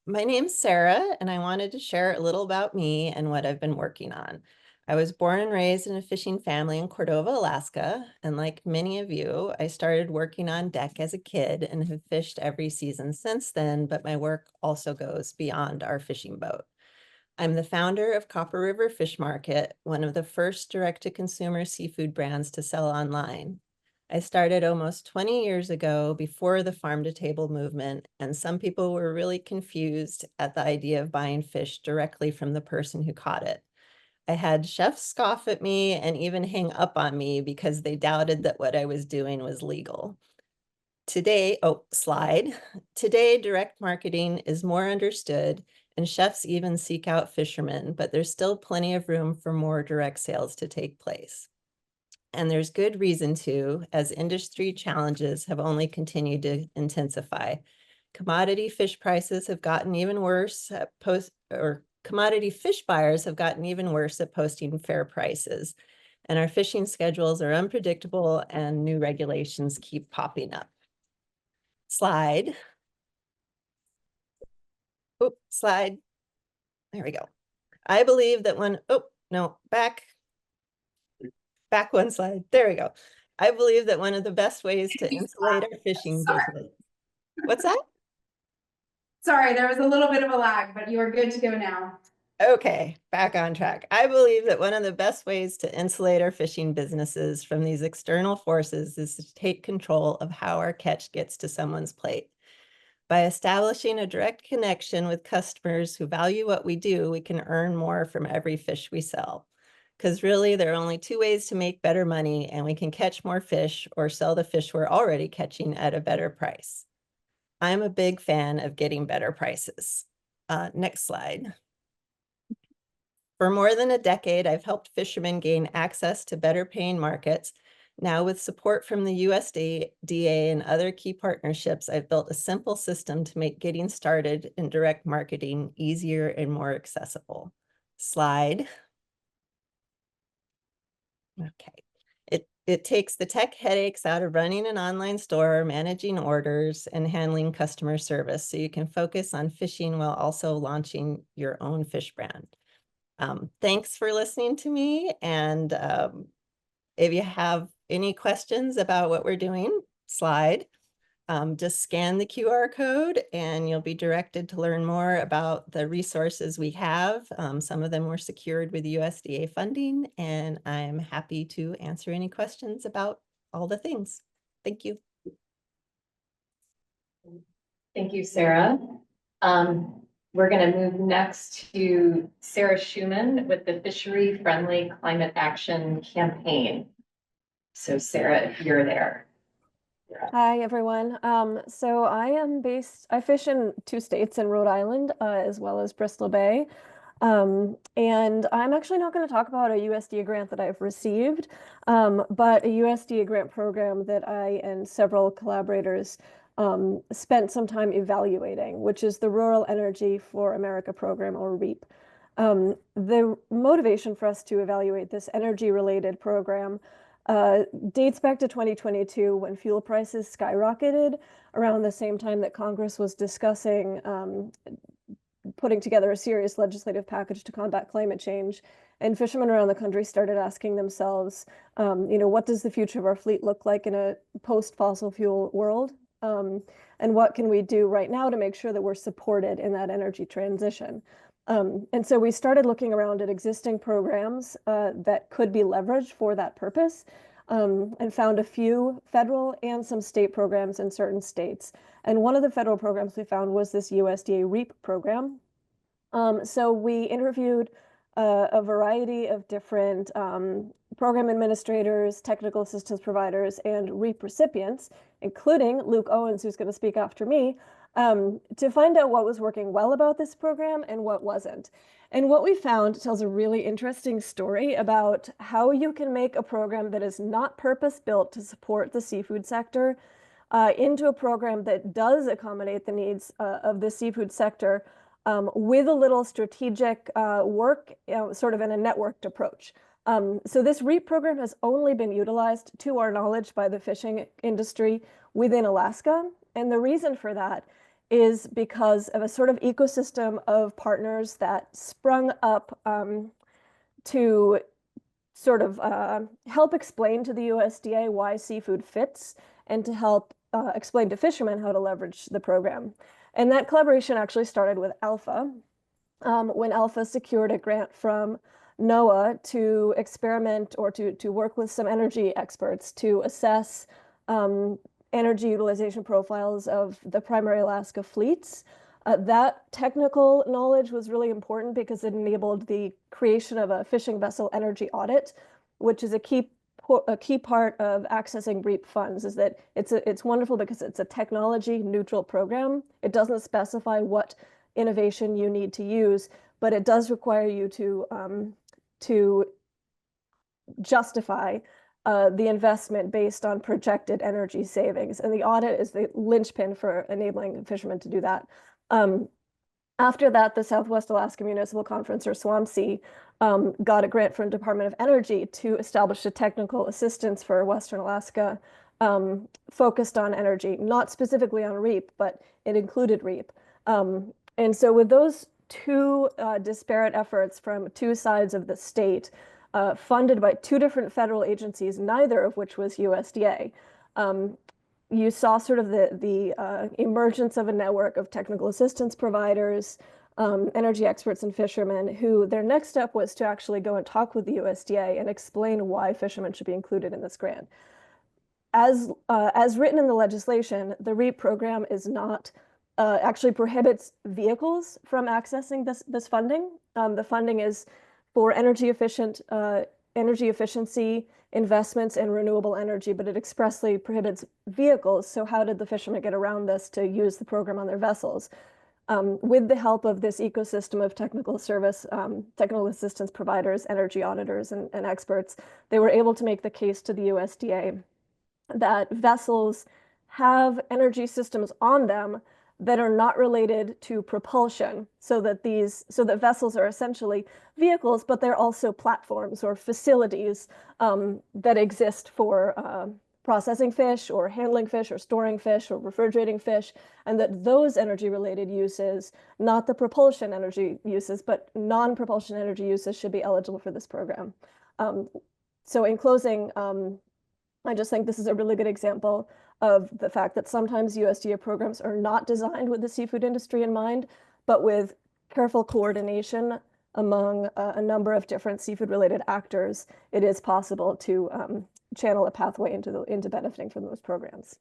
My name's Sarah, and I wanted to share a little about me and what I've been working on. I was born and raised in a fishing family in Cordova, Alaska, and like many of you, I started working on deck as a kid and have fished every season since then, but my work also goes beyond our fishing boat. I'm the founder of Copper River Fish Market, one of the first direct-to-consumer seafood brands to sell online. I started almost 20 years ago before the farm-to-table movement, and some people were really confused at the idea of buying fish directly from the person who caught it. I had chefs scoff at me and even hang up on me because they doubted that what I was doing was legal. Today, slide. Today, direct marketing is more understood and chefs even seek out fishermen, but there's still plenty of room for more direct sales to take place. And there's good reason to, as industry challenges have only continued to intensify. Commodity fish prices have gotten even worse commodity fish buyers have gotten even worse at posting fair prices. And our fishing schedules are unpredictable and new regulations keep popping up. Slide. Oop, slide. There we go. I believe that back one slide. There we go. I believe that one of the best ways to insulate our fishing business. What's that? Sorry, there was a little bit of a lag, but you are good to go now. Okay, back on track. I believe that one of the best ways to insulate our fishing businesses from these external forces is to take control of how our catch gets to someone's plate. By establishing a direct connection with customers who value what we do, we can earn more from every fish we sell. Because really, there are only two ways to make better money, and we can catch more fish or sell the fish we're already catching at a better price. I'm a big fan of getting better prices. Next slide. For more than a decade, I've helped fishermen gain access to better paying markets. Now, with support from the USDA and other key partnerships, I've built a simple system to make getting started in direct marketing easier and more accessible. Slide. Okay. It takes the tech headaches out of running an online store, managing orders, and handling customer service, so you can focus on fishing while also launching your own fish brand. Thanks for listening to me, and if you have any questions about what we're doing, slide. Just scan the QR code and you'll be directed to learn more about the resources we have. Some of them were secured with USDA funding, and I'm happy to answer any questions about all the things. Thank you. Thank you, Sarah. We're going to move next to Sarah Schumann with the Fishery Friendly Climate Action Campaign. So Sarah, if you're there. Hi, everyone. So I fish in 2 states in Rhode Island, as well as Bristol Bay. And I'm actually not going to talk about a USDA grant that I've received, but a USDA grant program that I and several collaborators spent some time evaluating, which is the Rural Energy for America program, or REAP. The motivation for us to evaluate this energy-related program dates back to 2022 when fuel prices skyrocketed around the same time that Congress was discussing putting together a serious legislative package to combat climate change. And fishermen around the country started asking themselves, what does the future of our fleet look like in a post-fossil fuel world? And what can we do right now to make sure that we're supported in that energy transition? And so we started looking around at existing programs that could be leveraged for that purpose, and found a few federal and some state programs in certain states. And one of the federal programs we found was this USDA REAP program. So we interviewed a variety of different program administrators, technical assistance providers, and REAP recipients, including Luke Owens, who's going to speak after me, to find out what was working well about this program and what wasn't. And what we found tells a really interesting story about how you can make a program that is not purpose-built to support the seafood sector into a program that does accommodate the needs of the seafood sector with a little strategic work, sort of in a networked approach. So this REAP program has only been utilized, to our knowledge, by the fishing industry within Alaska. And the reason for that is because of a sort of ecosystem of partners that sprung up to sort of help explain to the USDA why seafood fits, and to help explain to fishermen how to leverage the program. And that collaboration actually started with Alpha, when Alpha secured a grant from NOAA to experiment or to work with some energy experts to assess energy utilization profiles of the primary Alaska fleets. That technical knowledge was really important because it enabled the creation of a fishing vessel energy audit, which is a key part of accessing REAP funds. Is that it's wonderful because it's a technology neutral program. It doesn't specify what innovation you need to use, but it does require you to justify the investment based on projected energy savings. And the audit is the linchpin for enabling fishermen to do that. After that, the Southwest Alaska Municipal Conference, or SWAMC, got a grant from Department of Energy to establish a technical assistance for Western Alaska focused on energy, not specifically on REAP, but it included REAP. And so with those two disparate efforts from two sides of the state, funded by two different federal agencies, neither of which was USDA, you saw sort of the emergence of a network of technical assistance providers, energy experts, and fishermen, who their next step was to actually go and talk with the USDA and explain why fishermen should be included in this grant. As written in the legislation, the REAP program is not actually prohibits vehicles from accessing this funding. The funding is for energy efficiency investments in renewable energy, but it expressly prohibits vehicles. So how did the fishermen get around this to use the program on their vessels? With the help of this ecosystem of technical assistance providers, energy auditors, and experts, they were able to make the case to the USDA that vessels have energy systems on them that are not related to propulsion, so that vessels are essentially vehicles, but they're also platforms or facilities that exist for processing fish or handling fish or storing fish or refrigerating fish, and that those energy related uses, not the propulsion energy uses, but non-propulsion energy uses, should be eligible for this program. So in closing, I just think this is a really good example of the fact that sometimes USDA programs are not designed with the seafood industry in mind, but with careful coordination among a number of different seafood-related actors, it is possible to channel a pathway into benefiting from those programs.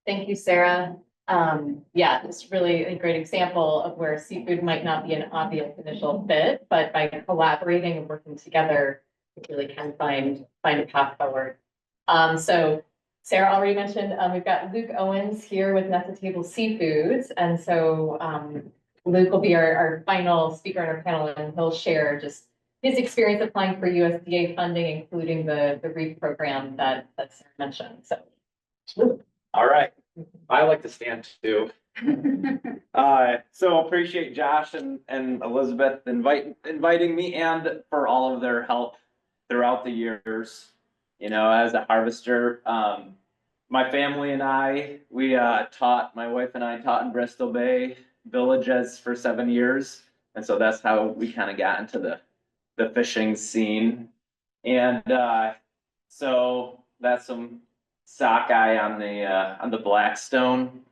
Thank you, Sarah. Yeah, it's really a great example of where seafood might not be an obvious initial fit, but by collaborating and working together, we really can find a path forward. So Sarah already mentioned, we've got Luke Owens here with Net the Table Seafoods. And so Luke will be our final speaker on our panel, and he'll share just his experience applying for USDA funding, including the REAP program that Sarah mentioned, so. All right, I like to stand too. So appreciate Josh and Elizabeth inviting me and for all of their help throughout the years. You know, as a harvester, my family and I, my wife and I taught in Bristol Bay Villages for 7 years. And so that's how we kind of got into the fishing scene. And, so that's some sockeye on the Blackstone,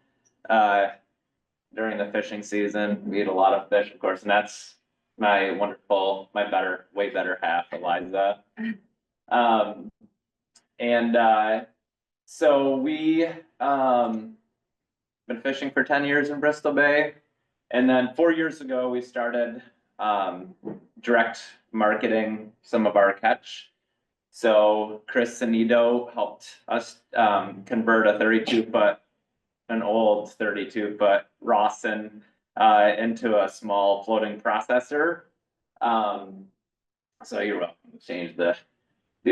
during the fishing season. We eat a lot of fish, of course, and that's my way better half, Eliza. So we been fishing for 10 years in Bristol Bay. And then 4 years ago, we started direct marketing some of our catch. So Chris Sanito helped us convert an old 32-foot Rawson into a small floating processor. So you're welcome to change the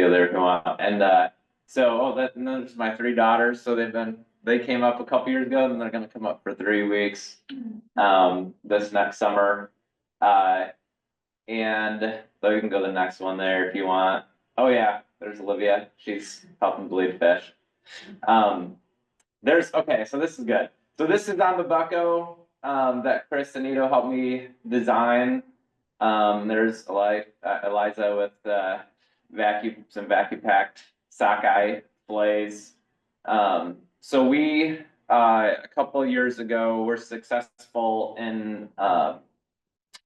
other come up. And and there's my 3 daughters. So they came up a couple years ago, and they're gonna come up for 3 weeks this next summer. And so you can go to the next one there if you want. Oh yeah, there's Olivia. She's helping bleed fish. So this is good. So this is on the bucko that Chris Sanito helped me design. There's Eliza with some vacuum packed sockeye fillets. So we a couple of years ago were successful in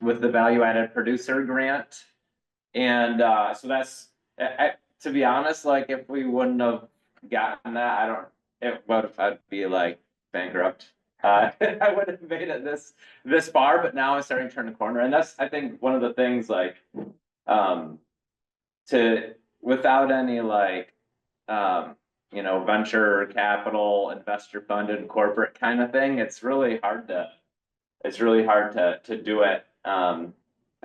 with the value added producer grant. And so that's to be honest, like if we wouldn't have gotten that, I'd be like bankrupt. I would have made it this far, but now I'm starting to turn the corner. And that's, I think, one of the things like without any venture capital, investor funded corporate kind of thing, it's really hard to do it.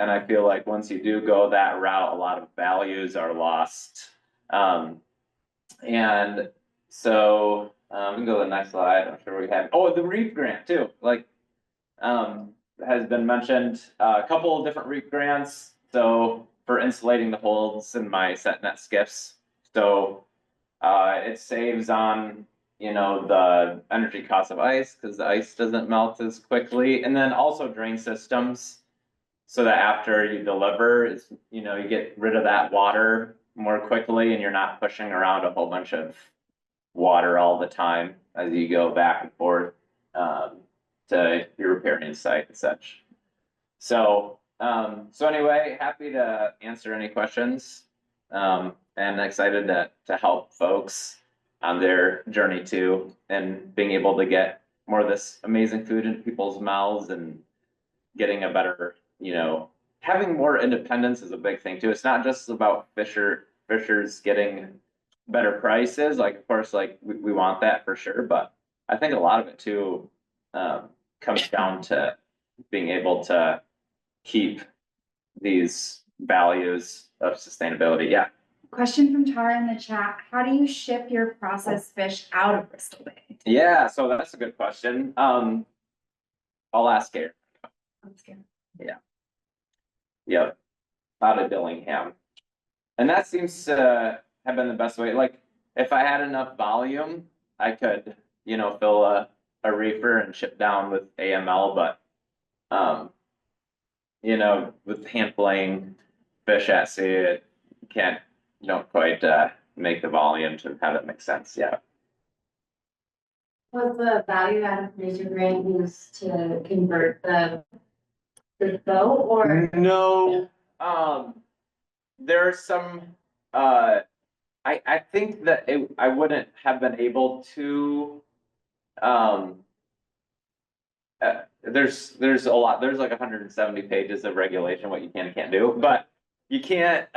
And I feel like once you do go that route, a lot of values are lost. And so we can go to the next slide. I'm sure we have. Oh, the REAP grant too. Has been mentioned. A couple of different REAP grants. So for insulating the holds in my set net skiffs. So it saves on the energy cost of ice because the ice doesn't melt as quickly, and then also drain systems. So that after you deliver, you get rid of that water more quickly, and you're not pushing around a whole bunch of water all the time as you go back and forth to your repairing site and such. So anyway, happy to answer any questions, and excited to help folks on their journey too, and being able to get more of this amazing food into people's mouths and getting a better, having more independence is a big thing too. It's not just about fishers getting better prices. Like, of course, we want that for sure, but I think a lot of it too comes down to being able to keep these values of sustainability. Yeah. Question from Tara in the chat. How do you ship your processed fish out of Bristol Bay? Yeah, so that's a good question. I'll ask Karen. Yeah. Yep. Out of Dillingham. And that seems to have been the best way. Like if I had enough volume, I could, fill a reefer and ship down with AML, but with hand filleting fish at sea, don't quite make the volume to have it make sense. Yeah. Was the value added producer grant used to convert the boat or? No, there are some, I think that I wouldn't have been able to, there's a lot, there's like 170 pages of regulation, what you can and can't do, but you can't,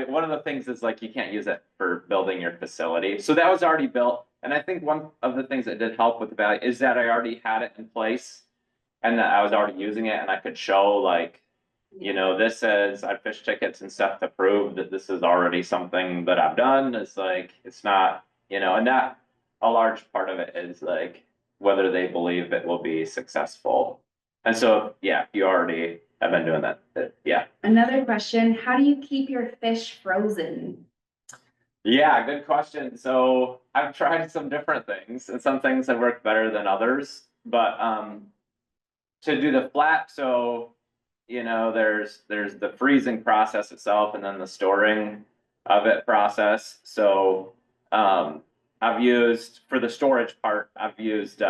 one of the things is like, you can't use it for building your facility. So that was already built. And I think one of the things that did help with the value is that I already had it in place and that I was already using it, and I could show you know, this is, I fish tickets and stuff to prove that this is already something that I've done. It's like, it's not, you know, and that, a large part of it is like whether they believe it will be successful. And so, yeah, you already have been doing that, yeah. Another question, how do you keep your fish frozen? Yeah, good question. So I've tried some different things and some things have worked better than others, but to do the flat, so you know, there's the freezing process itself and then the storing of it process. So I've used, for the storage part, I've used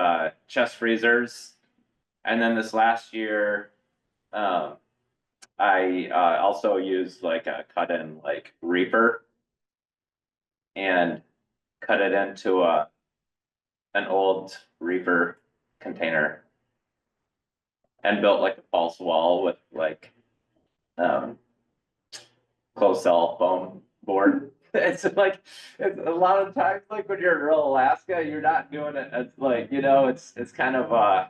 chest freezers. And then this last year, I also used like a cut-in like reaper and cut it into an old reaper container and built like a false wall with like closed cell foam board. It's like, it's a lot of times, like when you're in rural Alaska, you're not doing it, it's like, you know, it's kind of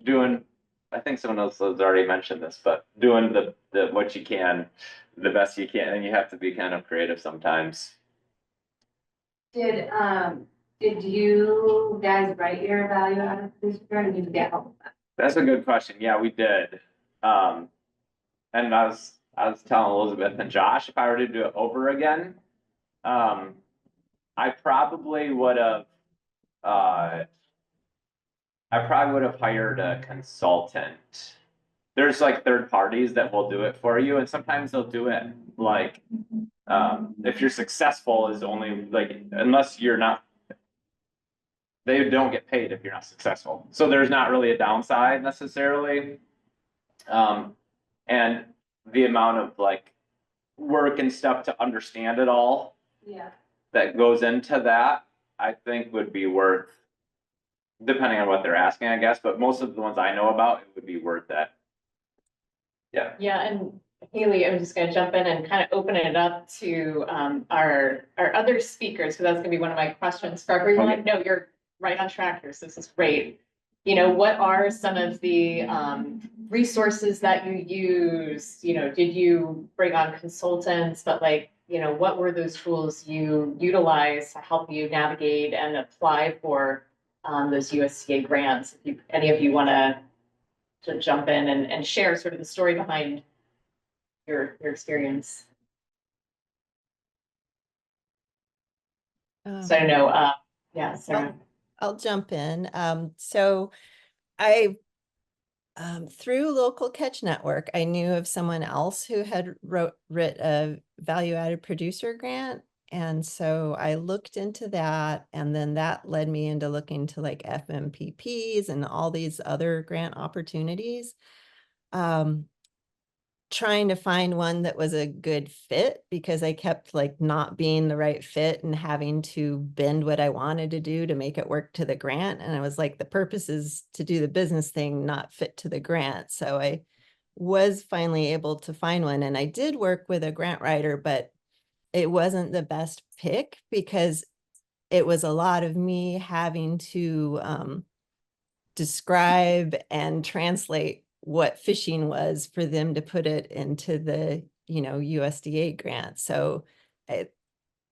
doing, I think someone else has already mentioned this, but doing the what you can, the best you can, and you have to be kind of creative sometimes. Did you guys write your value out of this program, or did you get help with that? That's a good question. Yeah, we did. And I was telling Elizabeth and Josh, if I were to do it over again, I probably would have, I probably would have hired a consultant. There's like third parties that will do it for you, and sometimes they'll do it like, if you're successful is only like, unless you're not, they don't get paid if you're not successful. So there's not really a downside necessarily. And the amount of like work and stuff to understand it all Yeah. that goes into that, I think would be worth, depending on what they're asking, I guess, but most of the ones I know about, it would be worth that. Yeah. Yeah, and Haley, I'm just gonna jump in and kind of open it up to our other speakers, because that's gonna be one of my questions for everyone. Okay. No, you're right on track here, so this is great. You know, what are some of the resources that you use? You know, did you bring on consultants, but like, you know, what were those tools you utilized to help you navigate and apply for those USDA grants? If you, any of you wanna to jump in and share sort of the story behind your experience. So I don't know, yeah, Sarah. I'll jump in. So I, through Local Catch Network, I knew of someone else who had writ a value-added producer grant. And so I looked into that, and then that led me into looking to like FMPPs and all these other grant opportunities. Trying to find one that was a good fit, because I kept like not being the right fit and having to bend what I wanted to do to make it work to the grant. And I was like, the purpose is to do the business thing, not fit to the grant. So I was finally able to find one, and I did work with a grant writer, but it wasn't the best pick because it was a lot of me having to describe and translate what fishing was for them to put it into the, you know, USDA grant. So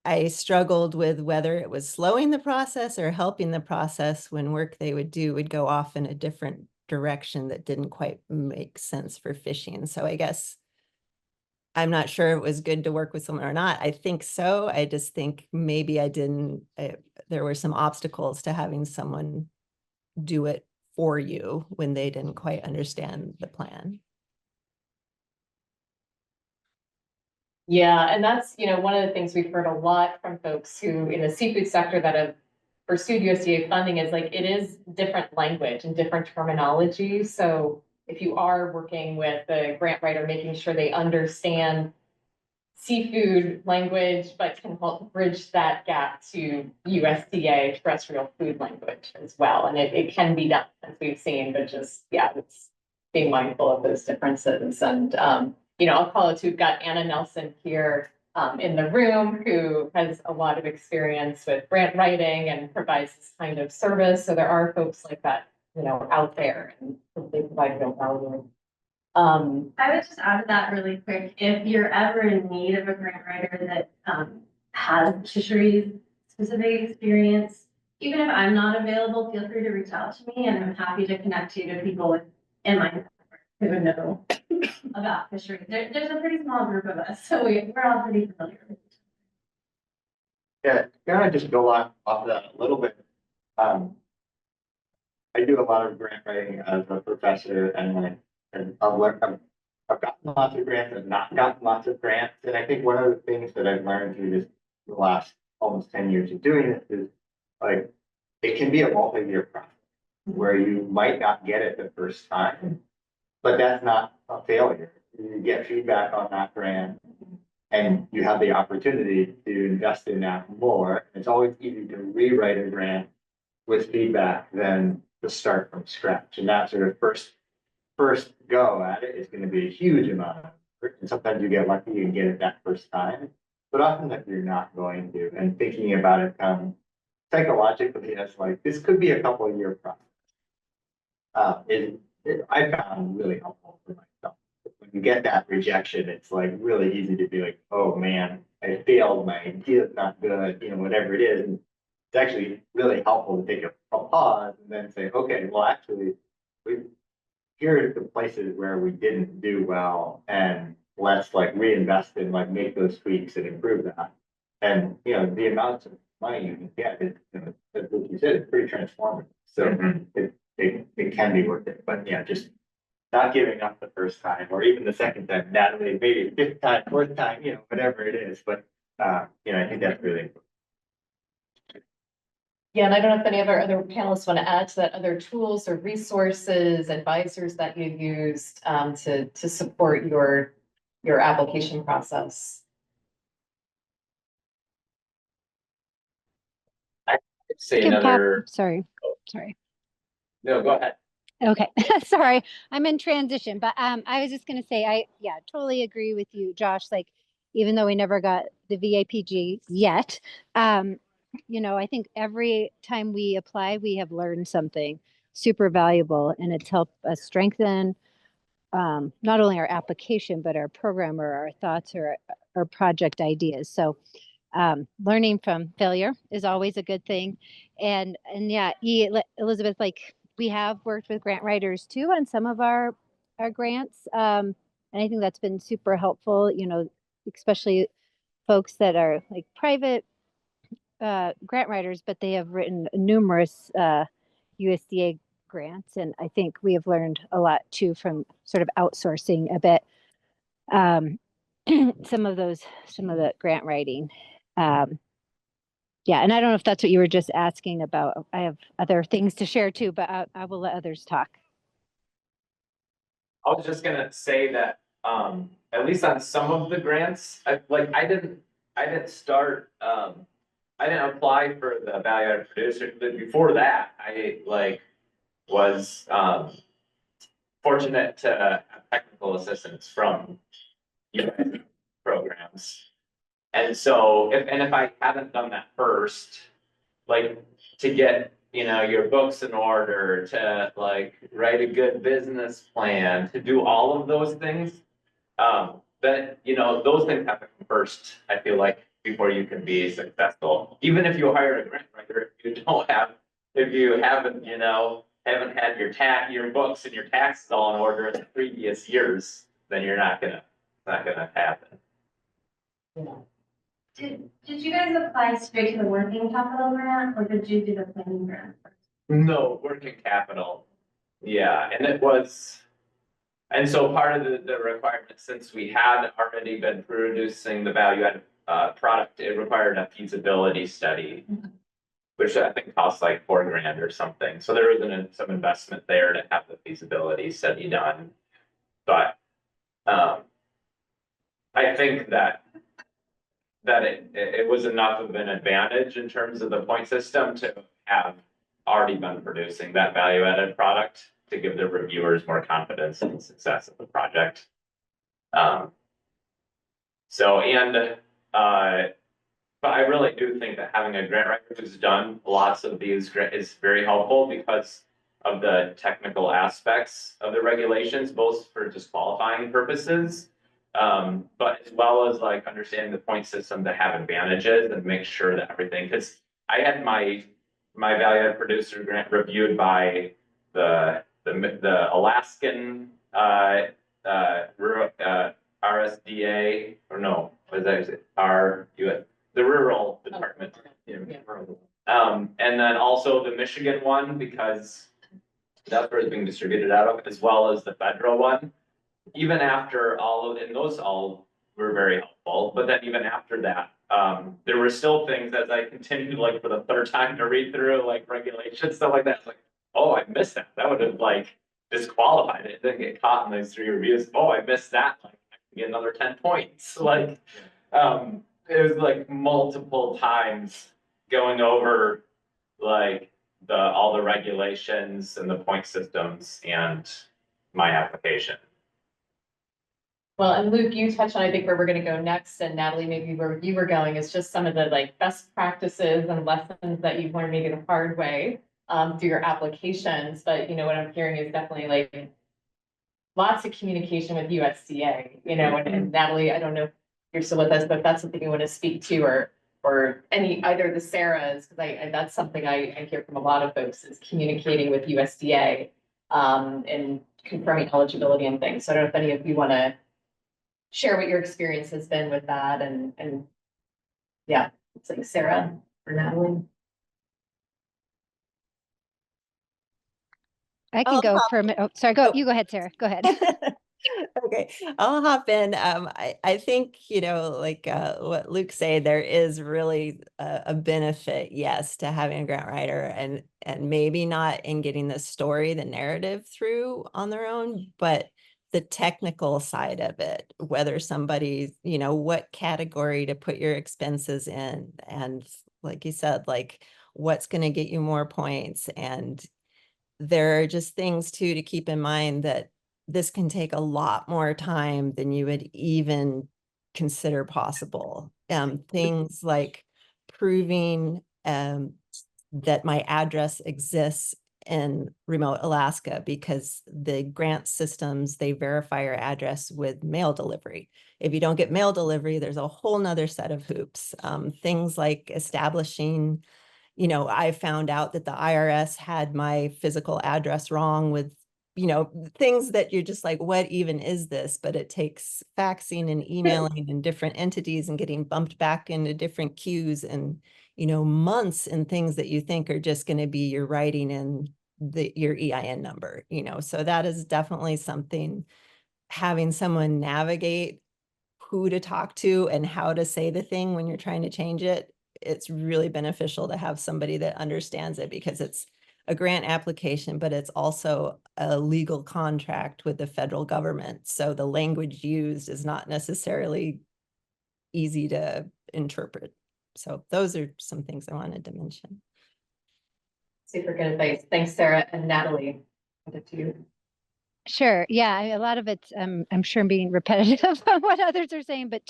I struggled with whether it was slowing the process or helping the process when work they would do would go off in a different direction that didn't quite make sense for fishing. So I guess I'm not sure it was good to work with someone or not. I think so. I just think maybe I didn't, there were some obstacles to having someone do it for you when they didn't quite understand the plan. Yeah, and that's, you know, one of the things we've heard a lot from folks who in the seafood sector that have pursued USDA funding is like, it is different language and different terminology. So if you are working with the grant writer, making sure they understand seafood language, but can help bridge that gap to USDA terrestrial food language as well. And it can be done, as we've seen, but just, yeah, it's being mindful of those differences. And, you know, I'll call it, we've got Anna Nelson here in the room, who has a lot of experience with grant writing and provides this kind of service. So there are folks like that, you know, out there, and they provide real value. I would just add to that really quick, if you're ever in need of a grant writer that has fisheries specific experience, even if I'm not available, feel free to reach out to me and I'm happy to connect you to people in my network who would know about fisheries. There's a pretty small group of us, so we're all pretty familiar with each Yeah, kind of just go off of that a little bit. Um, I do a lot of grant writing as a professor and I've gotten lots of grants and not gotten lots of grants. And I think one of the things that I've learned through this the last almost 10 years of doing this is like, it can be a multi-year process where you might not get it the first time, but that's not a failure. You get feedback on that grant and you have the opportunity to invest in that more. It's always easy to rewrite a grant with feedback than to start from scratch. And that sort of first go at it is going to be a huge amount of effort. And sometimes you get lucky and get it that first time, but often that you're not going to. And thinking about it psychologically, it's like this could be a couple of year process. I found really helpful for myself. When you get that rejection, it's like really easy to be like, oh man, I failed, my idea is not good, whatever it is. And it's actually really helpful to take a pause and then say, okay, well, actually, here are the places where we didn't do well, and let's like reinvest and like make those tweaks and improve that. And the amounts of money you can get is, as you said, it's pretty transformative. So it can be worth it. But yeah, just not giving up the first time or even the second time, maybe the fifth time, fourth time, whatever it is. But I think that's really important. Yeah, and I don't know if any of our other panelists want to add to that, other tools or resources, advisors that you used to support your application process. I'd say Skip cap- another. Sorry. No, go ahead. Okay, sorry, I'm in transition, but I was just gonna say, I totally agree with you, Josh. Like, even though we never got the VAPG yet, I think every time we apply, we have learned something super valuable, and it's helped us strengthen not only our application but our program or our thoughts or our project ideas. So learning from failure is always a good thing, and yeah, Elizabeth, like, we have worked with grant writers too on some of our grants, and I think that's been super helpful. Especially folks that are like private grant writers, but they have written numerous USDA grants, and I think we have learned a lot too from sort of outsourcing a bit some of the grant writing. Yeah, and I don't know if that's what you were just asking about. I have other things to share too, but I will let others talk. I was just gonna say that at least on some of the grants, I didn't start I didn't apply for the value added producer, but before that, I was fortunate to have technical assistance from USDA programs. And so if I hadn't done that first, to get your books in order, to write a good business plan, to do all of those things, then those things have to come first, I feel like, before you can be successful. Even if you hire a grant writer, if you haven't had your books and your taxes all in order in the previous years, then it's not gonna happen. Did you guys apply straight to the working capital grant, or did you do the planning grant first? No, working capital. Yeah, and so part of the requirement, since we had already been producing the value added product, it required a feasibility study, which I think costs like $4,000 or something. So there was some investment there to have the feasibility study done. But I think that it was enough of an advantage in terms of the point system to have already been producing that value added product to give the reviewers more confidence in the success of the project. But I really do think that having a grant writer who's done lots of these is very helpful, because of the technical aspects of the regulations, both for just qualifying purposes. But as well as like understanding the point system to have advantages and make sure that everything, because I had my value add producer grant reviewed by the Alaskan RSDA, or no, what is that? Is it the rural department. And then also the Michigan one, because that's where it's being distributed out of, as well as the federal one. Even after all of, and those all were very helpful, but then even after that, there were still things as I continued like for the third time to read through like regulations, stuff like that. It's like, oh, I missed that. That would have like disqualified it. Didn't get caught in those 3 reviews. Oh, I missed that. Like I can get another 10 points. Like, it was like multiple times going over like all the regulations and the point systems and my application. Well, and Luke, you touched on, I think, where we're going to go next, and Natalie, maybe where you were going is just some of the like best practices and lessons that you've learned maybe the hard way through your applications. But you know what I'm hearing is definitely like lots of communication with USDA. You know, and Natalie, I don't know if you're still with us, but if that's something you want to speak to, or any either the Sarahs, because I that's something I hear from a lot of folks is communicating with USDA and confirming eligibility and things. So I don't know if any of you want to share what your experience has been with that, and yeah, it's like Sarah or Natalie. I can go for a minute. Oh, sorry, you go ahead, Sarah, go ahead. Okay, I'll hop in. I think, you know, like what Luke said, there is really a benefit, yes, to having a grant writer, and maybe not in getting the story, the narrative through on their own, but the technical side of it, whether somebody, you know, what category to put your expenses in. And like you said, like what's going to get you more points. And there are just things too to keep in mind that this can take a lot more time than you would even consider possible. Things like proving that my address exists in remote Alaska, because the grant systems, they verify your address with mail delivery. If you don't get mail delivery, there's a whole nother set of hoops. Things like establishing, you know, I found out that the IRS had my physical address wrong with, you know, things that you're just like, what even is this? But it takes faxing and emailing and different entities and getting bumped back into different queues and, you know, months and things that you think are just going to be your writing in your EIN number, you know. So that is definitely something, having someone navigate who to talk to and how to say the thing when you're trying to change it. It's really beneficial to have somebody that understands it, because it's a grant application, but it's also a legal contract with the federal government. So the language used is not necessarily easy to interpret. So those are some things I wanted to mention. Super good advice. Thanks, Sarah. And Natalie, to you. Sure. Yeah. A lot of it's, I'm sure I'm being repetitive on what others are saying, but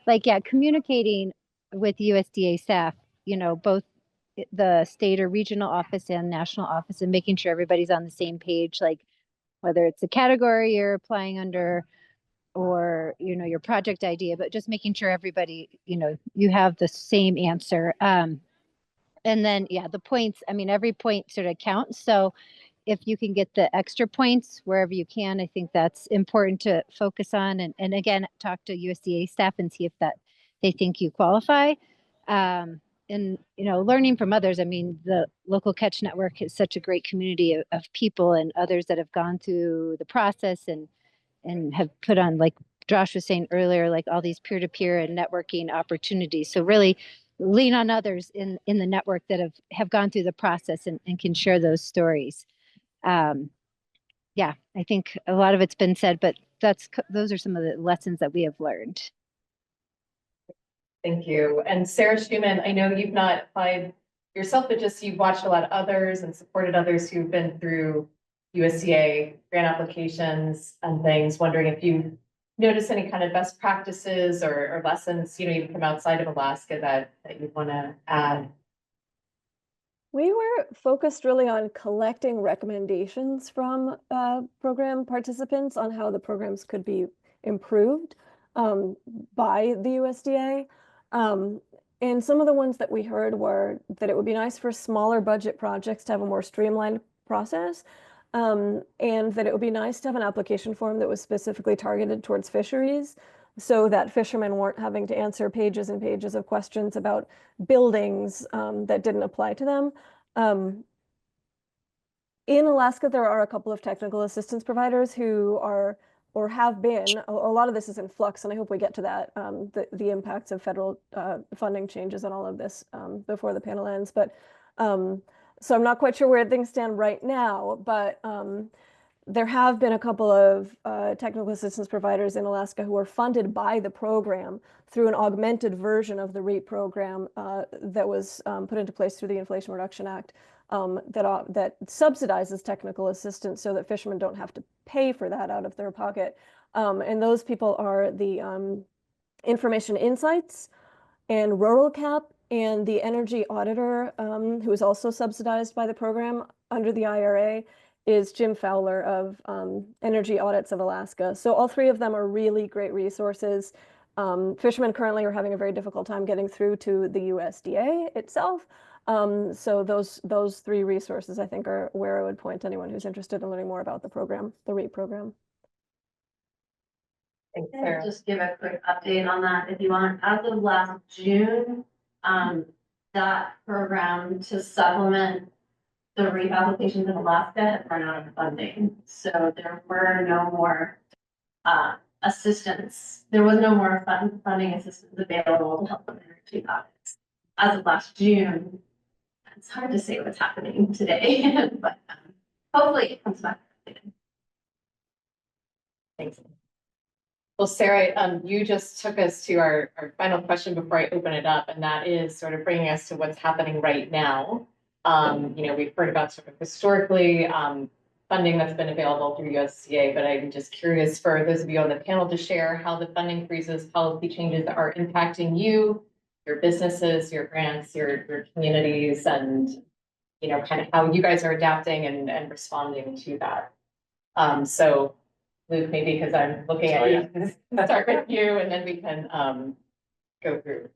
like, yeah, communicating with USDA staff, you know, both the state or regional office and national office, and making sure everybody's on the same page, like whether it's a category you're applying under or, you know, your project idea, but just making sure everybody, you know, you have the same answer. And then, yeah, the points, I mean, every point sort of counts. So if you can get the extra points wherever you can, I think that's important to focus on. And again, talk to USDA staff and see if that they think you qualify. And, you know, learning from others. I mean, the local catch network is such a great community of people and others that have gone through the process and have put on, like Josh was saying earlier, like all these peer-to-peer and networking opportunities. So really lean on others in the network that have gone through the process and can share those stories. Yeah, I think a lot of it's been said, but those are some of the lessons that we have learned. Thank you. And Sarah Schumann, I know you've not applied yourself, but just you've watched a lot of others and supported others who've been through USDA grant applications and things. Wondering if you notice any kind of best practices or lessons, you know, even from outside of Alaska that you'd want to add. We were focused really on collecting recommendations from program participants on how the programs could be improved by the USDA. And some of the ones that we heard were that it would be nice for smaller budget projects to have a more streamlined process, and that it would be nice to have an application form that was specifically targeted towards fisheries, so that fishermen weren't having to answer pages and pages of questions about buildings that didn't apply to them. In Alaska, there are a couple of technical assistance providers who are or have been, a lot of this is in flux, and I hope we get to that, the impacts of federal funding changes and all of this before the panel ends. But so I'm not quite sure where things stand right now, but there have been a couple of technical assistance providers in Alaska who are funded by the program through an augmented version of the REAP program that was put into place through the Inflation Reduction Act that subsidizes technical assistance so that fishermen don't have to pay for that out of their pocket. And those people are the Information Insights and Rural Cap, and the energy auditor, who is also subsidized by the program under the IRA, is Jim Fowler of Energy Audits of Alaska. So all three of them are really great resources. Fishermen currently are having a very difficult time getting through to the USDA itself. So those three resources, I think, are where I would point anyone who's interested in learning more about the program, the REAP program. Thanks, Can I Sarah. just give a quick update on that if you want. As of last June, that program to supplement the REAP applications in Alaska had run out of funding. So there were no more assistance. There was no more funding assistance available to help with energy audits. As of last June, it's hard to say what's happening today, but hopefully it comes back. Thanks. Well, Sarah, you just took us to our final question before I open it up, and that is sort of bringing us to what's happening right now. We've heard about sort of historically funding that's been available through USDA, but I'm just curious for those of you on the panel to share how the funding freezes, policy changes are impacting you, your businesses, your grants, your communities, and kind of how you guys are adapting and responding to that. So Luke, maybe because I'm looking at you, start with you, and then we can go through.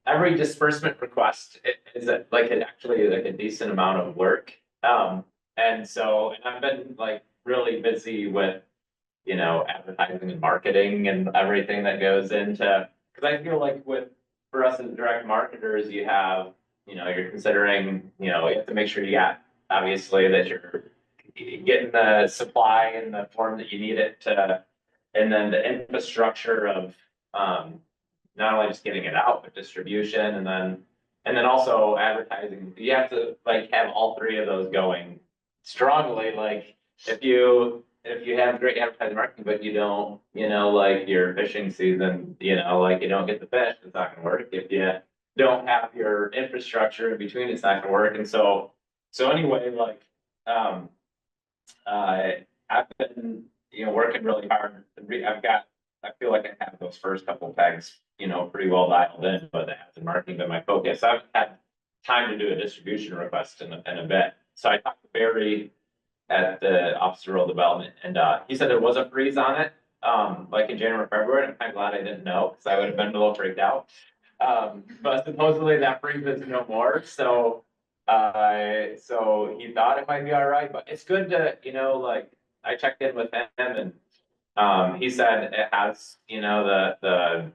Every disbursement request is actually like a decent amount of work. And I've been like really busy with, advertising and marketing and everything that goes into, because I feel like for us as direct marketers, you have, you're considering, you have to make sure you got, obviously, that you're getting the supply in the form that you need it to, and then the infrastructure of, not only just getting it out, but distribution, and then also advertising. You have to have all three of those going strongly. Like if you have great advertising marketing, but you don't, your fishing season, you don't get the fish, it's not gonna work. If you don't have your infrastructure in between, it's not gonna work. And so anyway, I've been, working really hard. I feel like I have those first couple of pegs, pretty well dialed in, but it hasn't marketing been my focus. I haven't had time to do a distribution request in a bit. So I talked to Barry at the Office of Rural Development, and he said there was a freeze on it, in January, February. I'm kind of glad I didn't know, because I would have been a little freaked out. But supposedly that freeze is no more. So he thought it might be all right, but it's good to, I checked in with him, and he said it has, the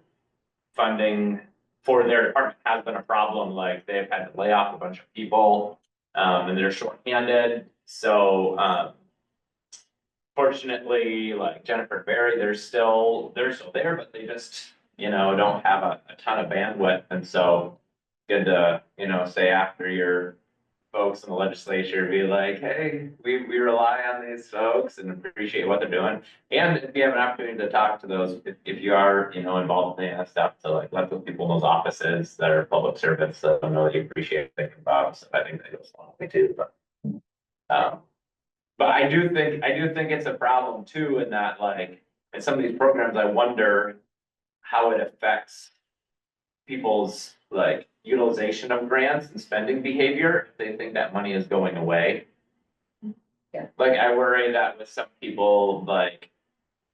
funding for their department has been a problem. Like they've had to lay off a bunch of people, and they're shorthanded. So fortunately, like Jennifer and Barry, they're still there, but they just, don't have a ton of bandwidth. And so good to, say after your folks in the legislature, be like, hey, we rely on these folks and appreciate what they're doing. And if you have an opportunity to talk to those, if you are, involved in any of that stuff, to let those people in those offices that are public servants, that know that you appreciate thinking about them. So I think that goes a long way too. But I do think it's a problem too, in that in some of these programs, I wonder how it affects people's like utilization of grants and spending behavior, if they think that money is going away. Yeah. Like I worry that with some people, like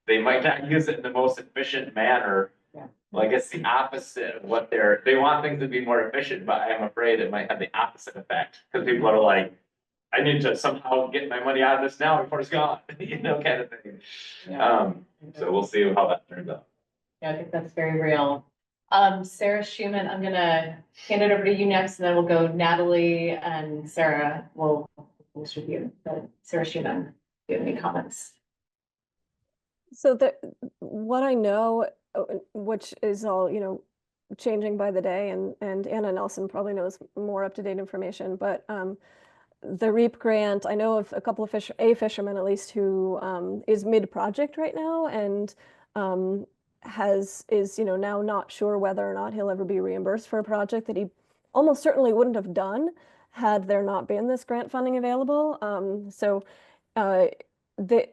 they might not use it in the most efficient manner. Yeah. Like it's the opposite of what they want things to be more efficient, but I'm afraid it might have the opposite effect. Cause people are like, I need to somehow get my money out of this now before it's gone, you know, kind of thing. Yeah. So we'll see how that turns out. Yeah, I think that's very real. Sarah Schumann, I'm gonna hand it over to you next, and then we'll go Natalie and Sarah will distribute. But Sarah Schumann, do you have any comments? So what I know, which is all, changing by the day, and Anna Nelson probably knows more up-to-date information, but the REAP grant, I know of a couple of a fisherman at least who is mid-project right now and is now not sure whether or not he'll ever be reimbursed for a project that he almost certainly wouldn't have done had there not been this grant funding available. So the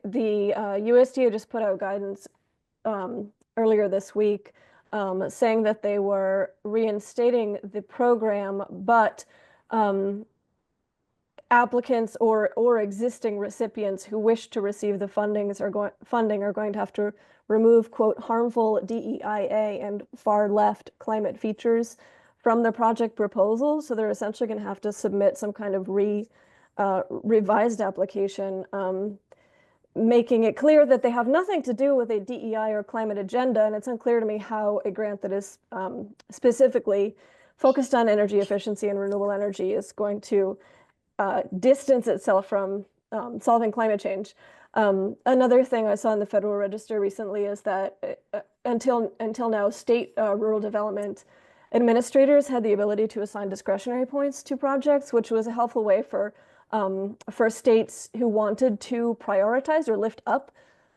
USDA just put out guidance earlier this week saying that they were reinstating the program, but applicants or existing recipients who wish to receive the funding are going to have to remove, quote, harmful DEIA and far left climate features from their project proposal. So they're essentially going to have to submit some kind of revised application, making it clear that they have nothing to do with a DEI or climate agenda. And it's unclear to me how a grant that is specifically focused on energy efficiency and renewable energy is going to distance itself from solving climate change. Another thing I saw in the Federal Register recently is that until now, state rural development administrators had the ability to assign discretionary points to projects, which was a helpful way for states who wanted to prioritize or lift up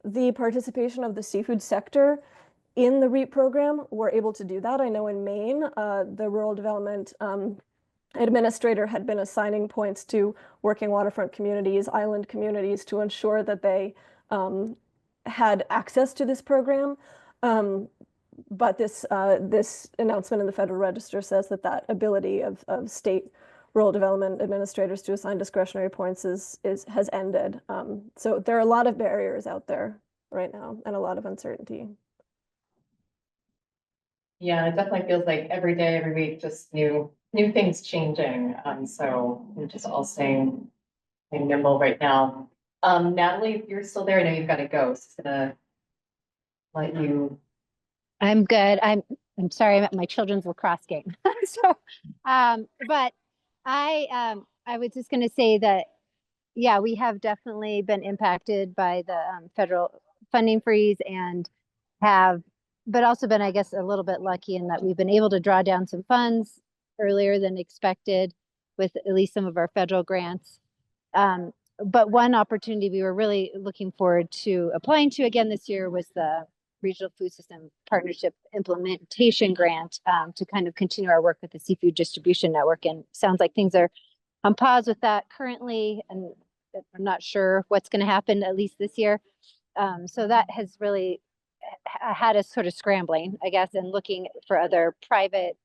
the participation of the seafood sector in the REAP program were able to do that. I know in Maine, the rural development administrator had been assigning points to working waterfront communities, island communities, to ensure that they had access to this program. But this announcement in the Federal Register says that ability of state rural development administrators to assign discretionary points has ended. So there are a lot of barriers out there right now and a lot of uncertainty. Yeah, it definitely feels like every day, every week, just new things changing. So we're just all staying nimble right now. Natalie, if you're still there, I know you've got to go. So I'm gonna let you. I'm good. I'm sorry, I'm at my children's lacrosse game. So, but I was just going to say that, yeah, we have definitely been impacted by the federal funding freeze and but also been, I guess, a little bit lucky in that we've been able to draw down some funds earlier than expected with at least some of our federal grants. But one opportunity we were really looking forward to applying to again this year was the Regional Food System Partnership Implementation Grant to kind of continue our work with the Seafood Distribution Network. And sounds like things are on pause with that currently, and I'm not sure what's going to happen at least this year. So that has really had us sort of scrambling, I guess, and looking for other private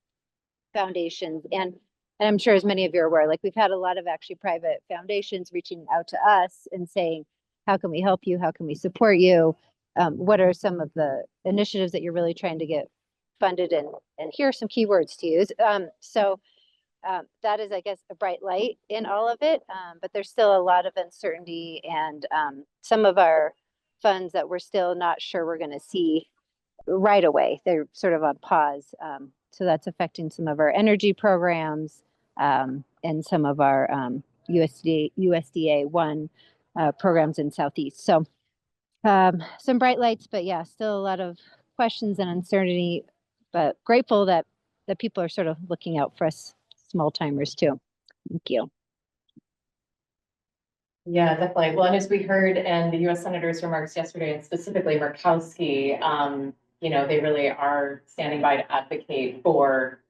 foundations. And I'm sure, as many of you are aware, like we've had a lot of actually private foundations reaching out to us and saying, how can we help you? How can we support you? What are some of the initiatives that you're really trying to get funded? And here are some keywords to use. So that is, I guess, a bright light in all of it. But there's still a lot of uncertainty and some of our funds that we're still not sure we're going to see right away. They're sort of on pause. So that's affecting some of our energy programs and some of our USDA 1 programs in Southeast. So some bright lights, but yeah, still a lot of questions and uncertainty, but grateful that people are sort of looking out for us small timers too. Thank you. Yeah, definitely. Well, and as we heard in the U.S. Senator's remarks yesterday, and specifically Murkowski, they really are standing by to advocate for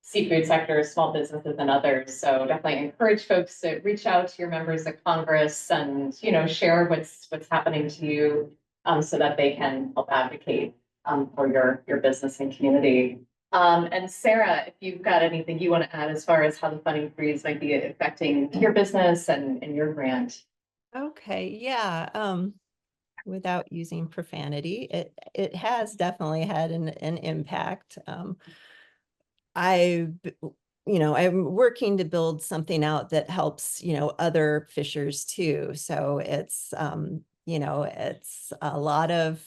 seafood sector, small businesses, and others. So definitely encourage folks to reach out to your members of Congress and share what's happening to you, so that they can help advocate for your business and community. And Sarah, if you've got anything you want to add as far as how the funding freeze might be affecting your business and your grant. Okay, yeah. Without using profanity, it has definitely had an impact. I'm working to build something out that helps, other fishers too. So it's it's a lot of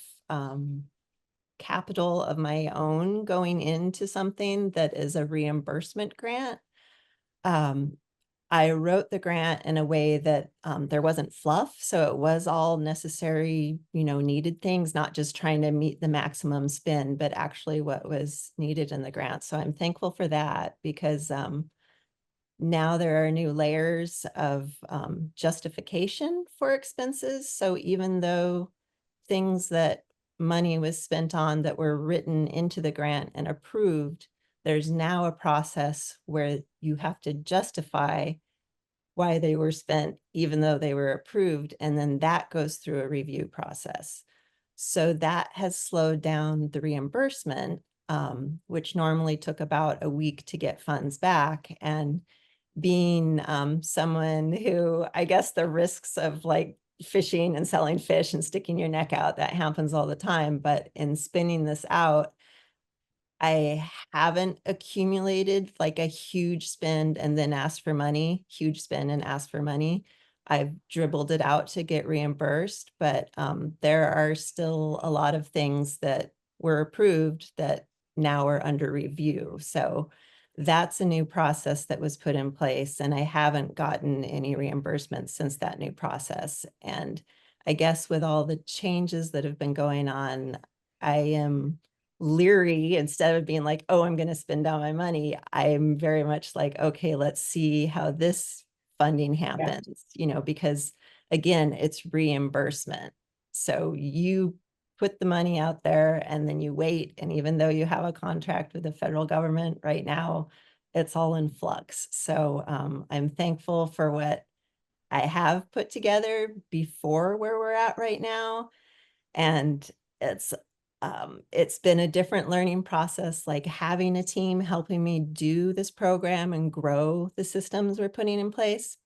capital of my own going into something that is a reimbursement grant. Um, I wrote the grant in a way that there wasn't fluff. So it was all necessary, needed things, not just trying to meet the maximum spend, but actually what was needed in the grant. So I'm thankful for that because now there are new layers of justification for expenses. So even though things that money was spent on that were written into the grant and approved, there's now a process where you have to justify why they were spent, even though they were approved. And then that goes through a review process. So that has slowed down the reimbursement, which normally took about a week to get funds back. And being someone who, I guess the risks of like fishing and selling fish and sticking your neck out, that happens all the time. But in spinning this out, I haven't accumulated like a huge spend and then asked for money, huge spend and ask for money. I've dribbled it out to get reimbursed, but there are still a lot of things that were approved that now are under review. So that's a new process that was put in place, and I haven't gotten any reimbursements since that new process. And I guess with all the changes that have been going on, I am leery. Instead of being like, oh, I'm going to spend all my money, I'm very much like, okay, let's see how this funding happens, because again, it's reimbursement. So you put the money out there and then you wait. And even though you have a contract with the federal government right now, it's all in flux. So I'm thankful for what I have put together before where we're at right now. And it's been a different learning process, like having a team helping me do this program and grow the systems we're putting in place.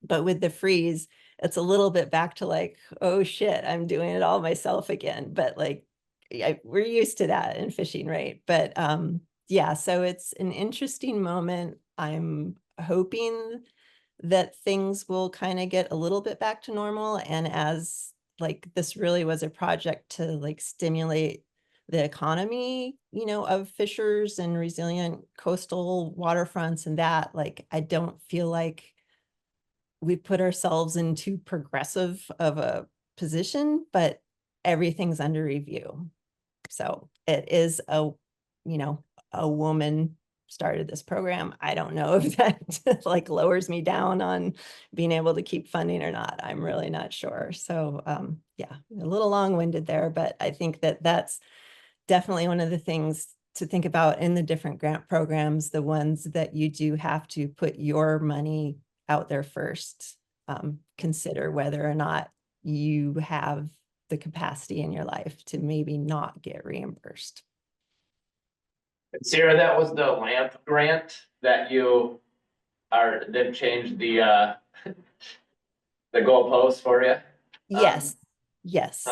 But with the freeze, it's a little bit back to like, oh shit, I'm doing it all myself again. But like, we're used to that in fishing, right? But yeah, so it's an interesting moment. I'm hoping that things will kind of get a little bit back to normal. And as like this really was a project to like stimulate the economy, of fishers and resilient coastal waterfronts and that, like, I don't feel like we put ourselves in too progressive of a position, but everything's under review. So it is a woman started this program. I don't know if that like lowers me down on being able to keep funding or not. I'm really not sure. So yeah, a little long-winded there, but I think that that's definitely one of the things to think about in the different grant programs, the ones that you do have to put your money out there first. Consider whether or not you have the capacity in your life to maybe not get reimbursed. Sarah, that was the LAMP grant that they've changed the the goalposts for you? Yes, yes.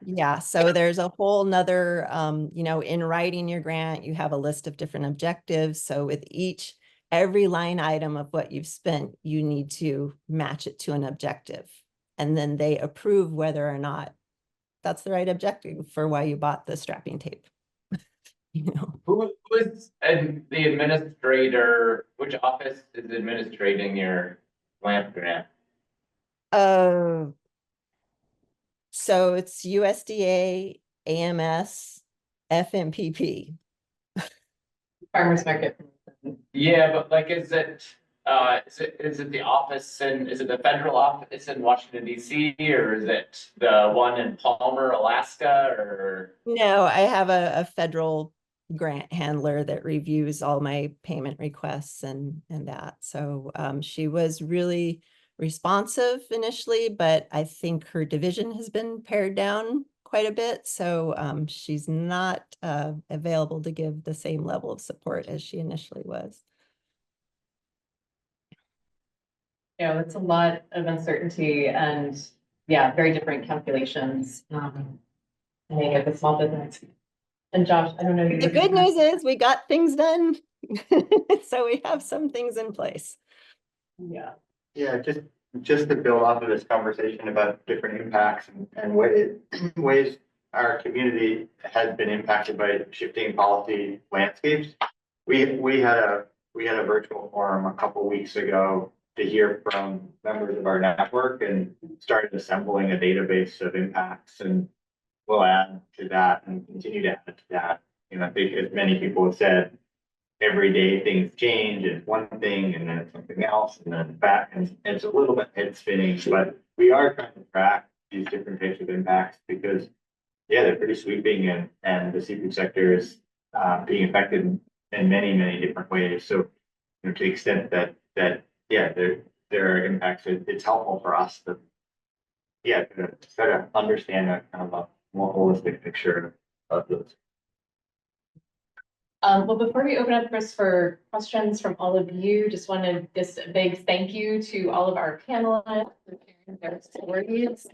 Yeah, so there's a whole nother, in writing your grant, you have a list of different objectives. So with every line item of what you've spent, you need to match it to an objective. And then they approve whether or not that's the right objective for why you bought the strapping tape. Who is the administrator? Which office is administrating your LAMP grant? So it's USDA, AMS, FMPP. Farmers market. Yeah, but like, is it the office is it the federal office in Washington DC, or is it the one in Palmer, Alaska, or? No, I have a federal grant handler that reviews all my payment requests and that. So she was really responsive initially, but I think her division has been pared down quite a bit, so she's not available to give the same level of support as she initially was. You know, it's a lot of uncertainty and, yeah, very different calculations. And they get the small business. And Josh, I don't know. The good news is we got things done. So we have some things in place. Yeah. Yeah, just to build off of this conversation about different impacts and ways our community has been impacted by shifting policy landscapes. We had a virtual forum a couple weeks ago to hear from members of our network and started assembling a database of impacts, and we'll add to that and continue to add to that. You know, I think as many people have said, every day things change, it's one thing and then it's something else and then back, and it's a little bit head spinning, but we are trying to track these different types of impacts because yeah, they're pretty sweeping, and the seafood sector is being affected in many different ways. So, you know, to the extent that yeah, there are impacts, it's helpful for us to try to understand a kind of a more holistic picture of those. Well, before we open up for questions from all of you, just wanted just a big thank you to all of our panelists for sharing their stories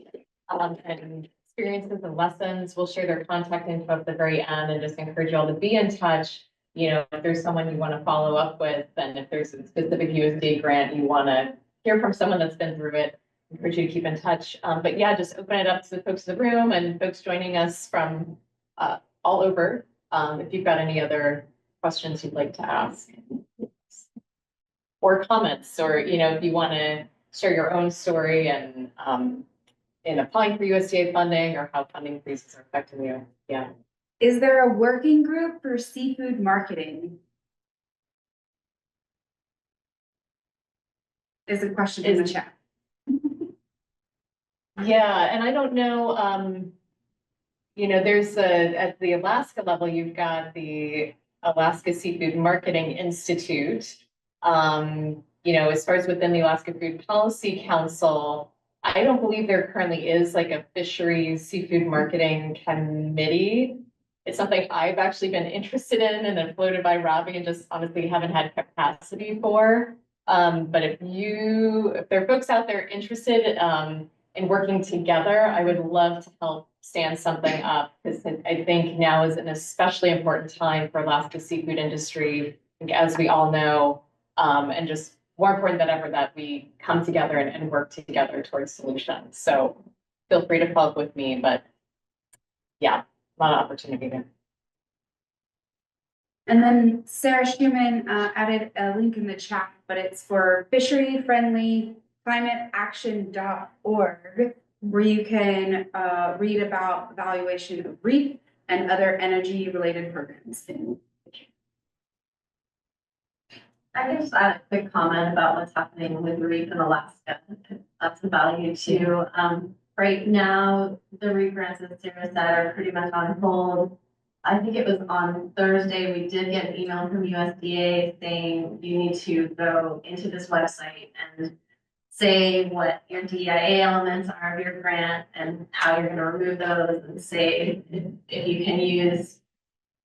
and experiences and lessons. We'll share their contact info at the very end and just encourage you all to be in touch. You know, if there's someone you want to follow up with, and if there's a specific USDA grant you want to hear from someone that's been through it, I encourage you to keep in touch. But yeah, just open it up to the folks in the room and folks joining us from all over. If you've got any other questions you'd like to ask or comments, or, you know, if you want to share your own story and in applying for USDA funding or how funding increases are affecting you. Yeah. Is there a working group for seafood marketing? Is a question in the chat. Yeah, and I don't know, you know, there's at the Alaska level, you've got the Alaska Seafood Marketing Institute. You know, as far as within the Alaska Food Policy Council, I don't believe there currently is like a fisheries seafood marketing committee. It's something I've actually been interested in and then floated by Robbie and just honestly haven't had capacity for. But if there are folks out there interested in working together, I would love to help stand something up, because I think now is an especially important time for Alaska's seafood industry, as we all know, and just more important than ever that we come together and work together towards solutions. So feel free to follow up with me, but yeah, a lot of opportunity there. And then Sarah Schumann added a link in the chat, but it's for fishery-friendly climateaction.org, where you can read about evaluation of reef and other energy-related programs. I can just add a quick comment about what's happening with reef in Alaska. That's a value too. Right now, the reef grants, as Sarah said, are pretty much on hold. I think it was on Thursday, we did get an email from USDA saying you need to go into this website and say what your DIA elements are of your grant and how you're going to remove those, and say if you can use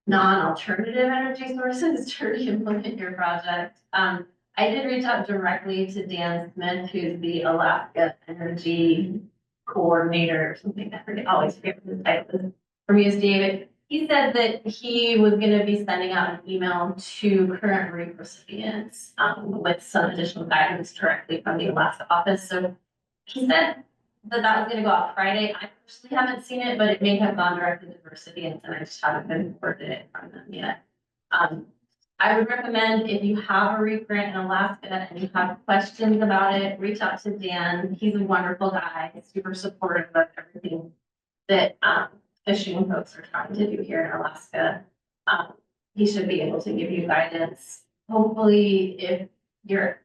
non-alternative energy sources to implement your project. I did reach out directly to Dan Smith, who's the Alaska Energy Coordinator or something. I always forget what his title is from USDA, but he said that he was going to be sending out an email to current reef recipients with some additional guidance directly from the Alaska office. So he said that was going to go out Friday. I personally haven't seen it, but it may have gone directly to recipients, and I just haven't been forwarded it from them yet. I would recommend, if you have a reef grant in Alaska and you have questions about it, reach out to Dan. He's a wonderful guy, super supportive of everything that fishing folks are trying to do here in Alaska. He should be able to give you guidance. Hopefully, if your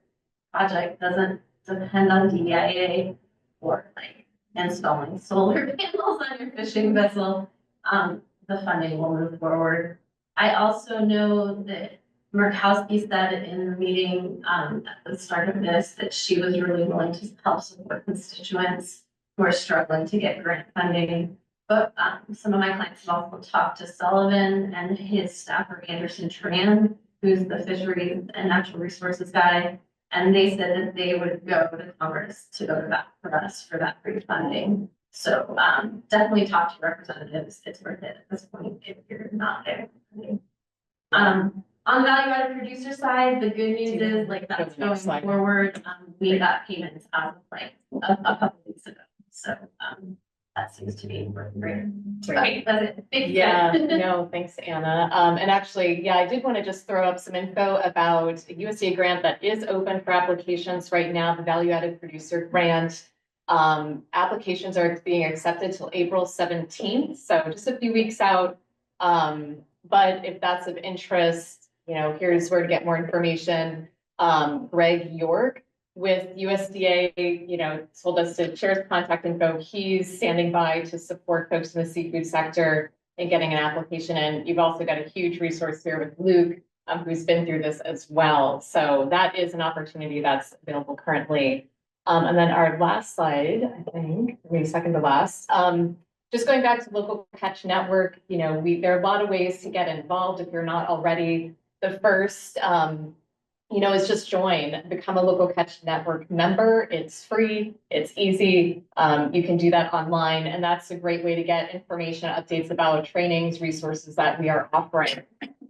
project doesn't depend on DIA or like installing solar panels on your fishing vessel, the funding will move forward. I also know that Murkowski said in the meeting at the start of this that she was really willing to help support constituents who are struggling to get grant funding. But some of my clients have also talked to Sullivan and his staffer Anderson Tran, who's the fisheries and natural resources guy. And they said that they would go to Congress to go to bat for us for that pre-funding. So definitely talk to representatives. It's worth it at this point if you're not there. On the value added producer side, the good news is like that's going forward. We got payments out of like a couple weeks ago. So that seems to be working great. Okay, that's it. Thank you. Yeah, no, thanks, Anna. And actually, yeah, I did want to just throw up some info about a USDA grant that is open for applications right now, the value added producer grant. Applications are being accepted till April 17th, so just a few weeks out. But if that's of interest, you know, here's where to get more information. Greg York with USDA, you know, told us to share his contact info. He's standing by to support folks in the seafood sector in getting an application in. You've also got a huge resource here with Luke, who's been through this as well. So that is an opportunity that's available currently. And then our last slide, I think, maybe second to last. Just going back to local catch network, you know, there are a lot of ways to get involved if you're not already. The first, you know, is just join, become a local catch network member. It's free, it's easy. You can do that online, and that's a great way to get information, updates about trainings, resources that we are offering.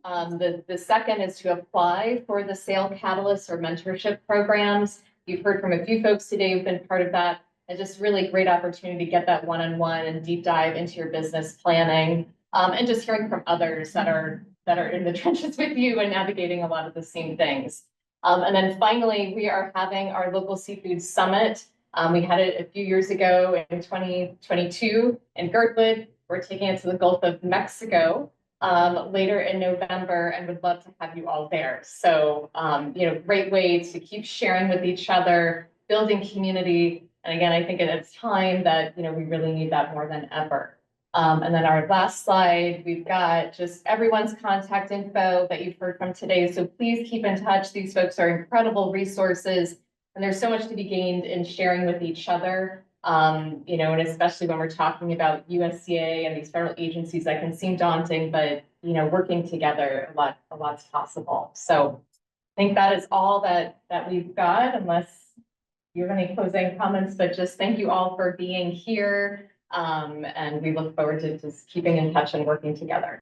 The second is to apply for the sale catalyst or mentorship programs. You've heard from a few folks today who've been part of that. And just really great opportunity to get that one-on-one and deep dive into your business planning, and just hearing from others that are in the trenches with you and navigating a lot of the same things. And then finally, we are having our local seafood summit. We had it a few years ago in 2022 in Girdwood. We're taking it to the Gulf of Mexico later in November, and would love to have you all there. So, you know, great way to keep sharing with each other, building community. And again, I think it's time that, you know, we really need that more than ever. And then our last slide, we've got just everyone's contact info that you've heard from today. So please keep in touch. These folks are incredible resources, and there's so much to be gained in sharing with each other. You know, and especially when we're talking about USDA and these federal agencies that can seem daunting, but, you know, working together, a lot's possible. So I think that is all that we've got, unless you have any closing comments, but just thank you all for being here. And we look forward to just keeping in touch and working together.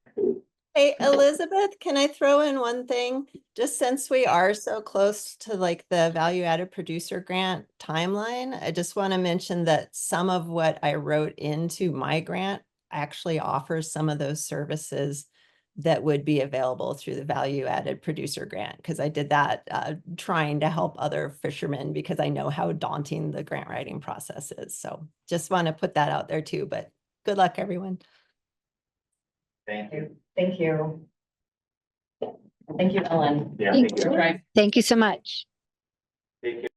Hey, Elizabeth, can I throw in one thing? Just since we are so close to like the value added producer grant timeline, I just want to mention that some of what I wrote into my grant actually offers some of those services that would be available through the value added producer grant, because I did that trying to help other fishermen, because I know how daunting the grant writing process is. So just want to put that out there too, but good luck, everyone. Thank you. Thank you. Thank you, Ellen. Yeah, Thank thank you. Thank you so much. Take care.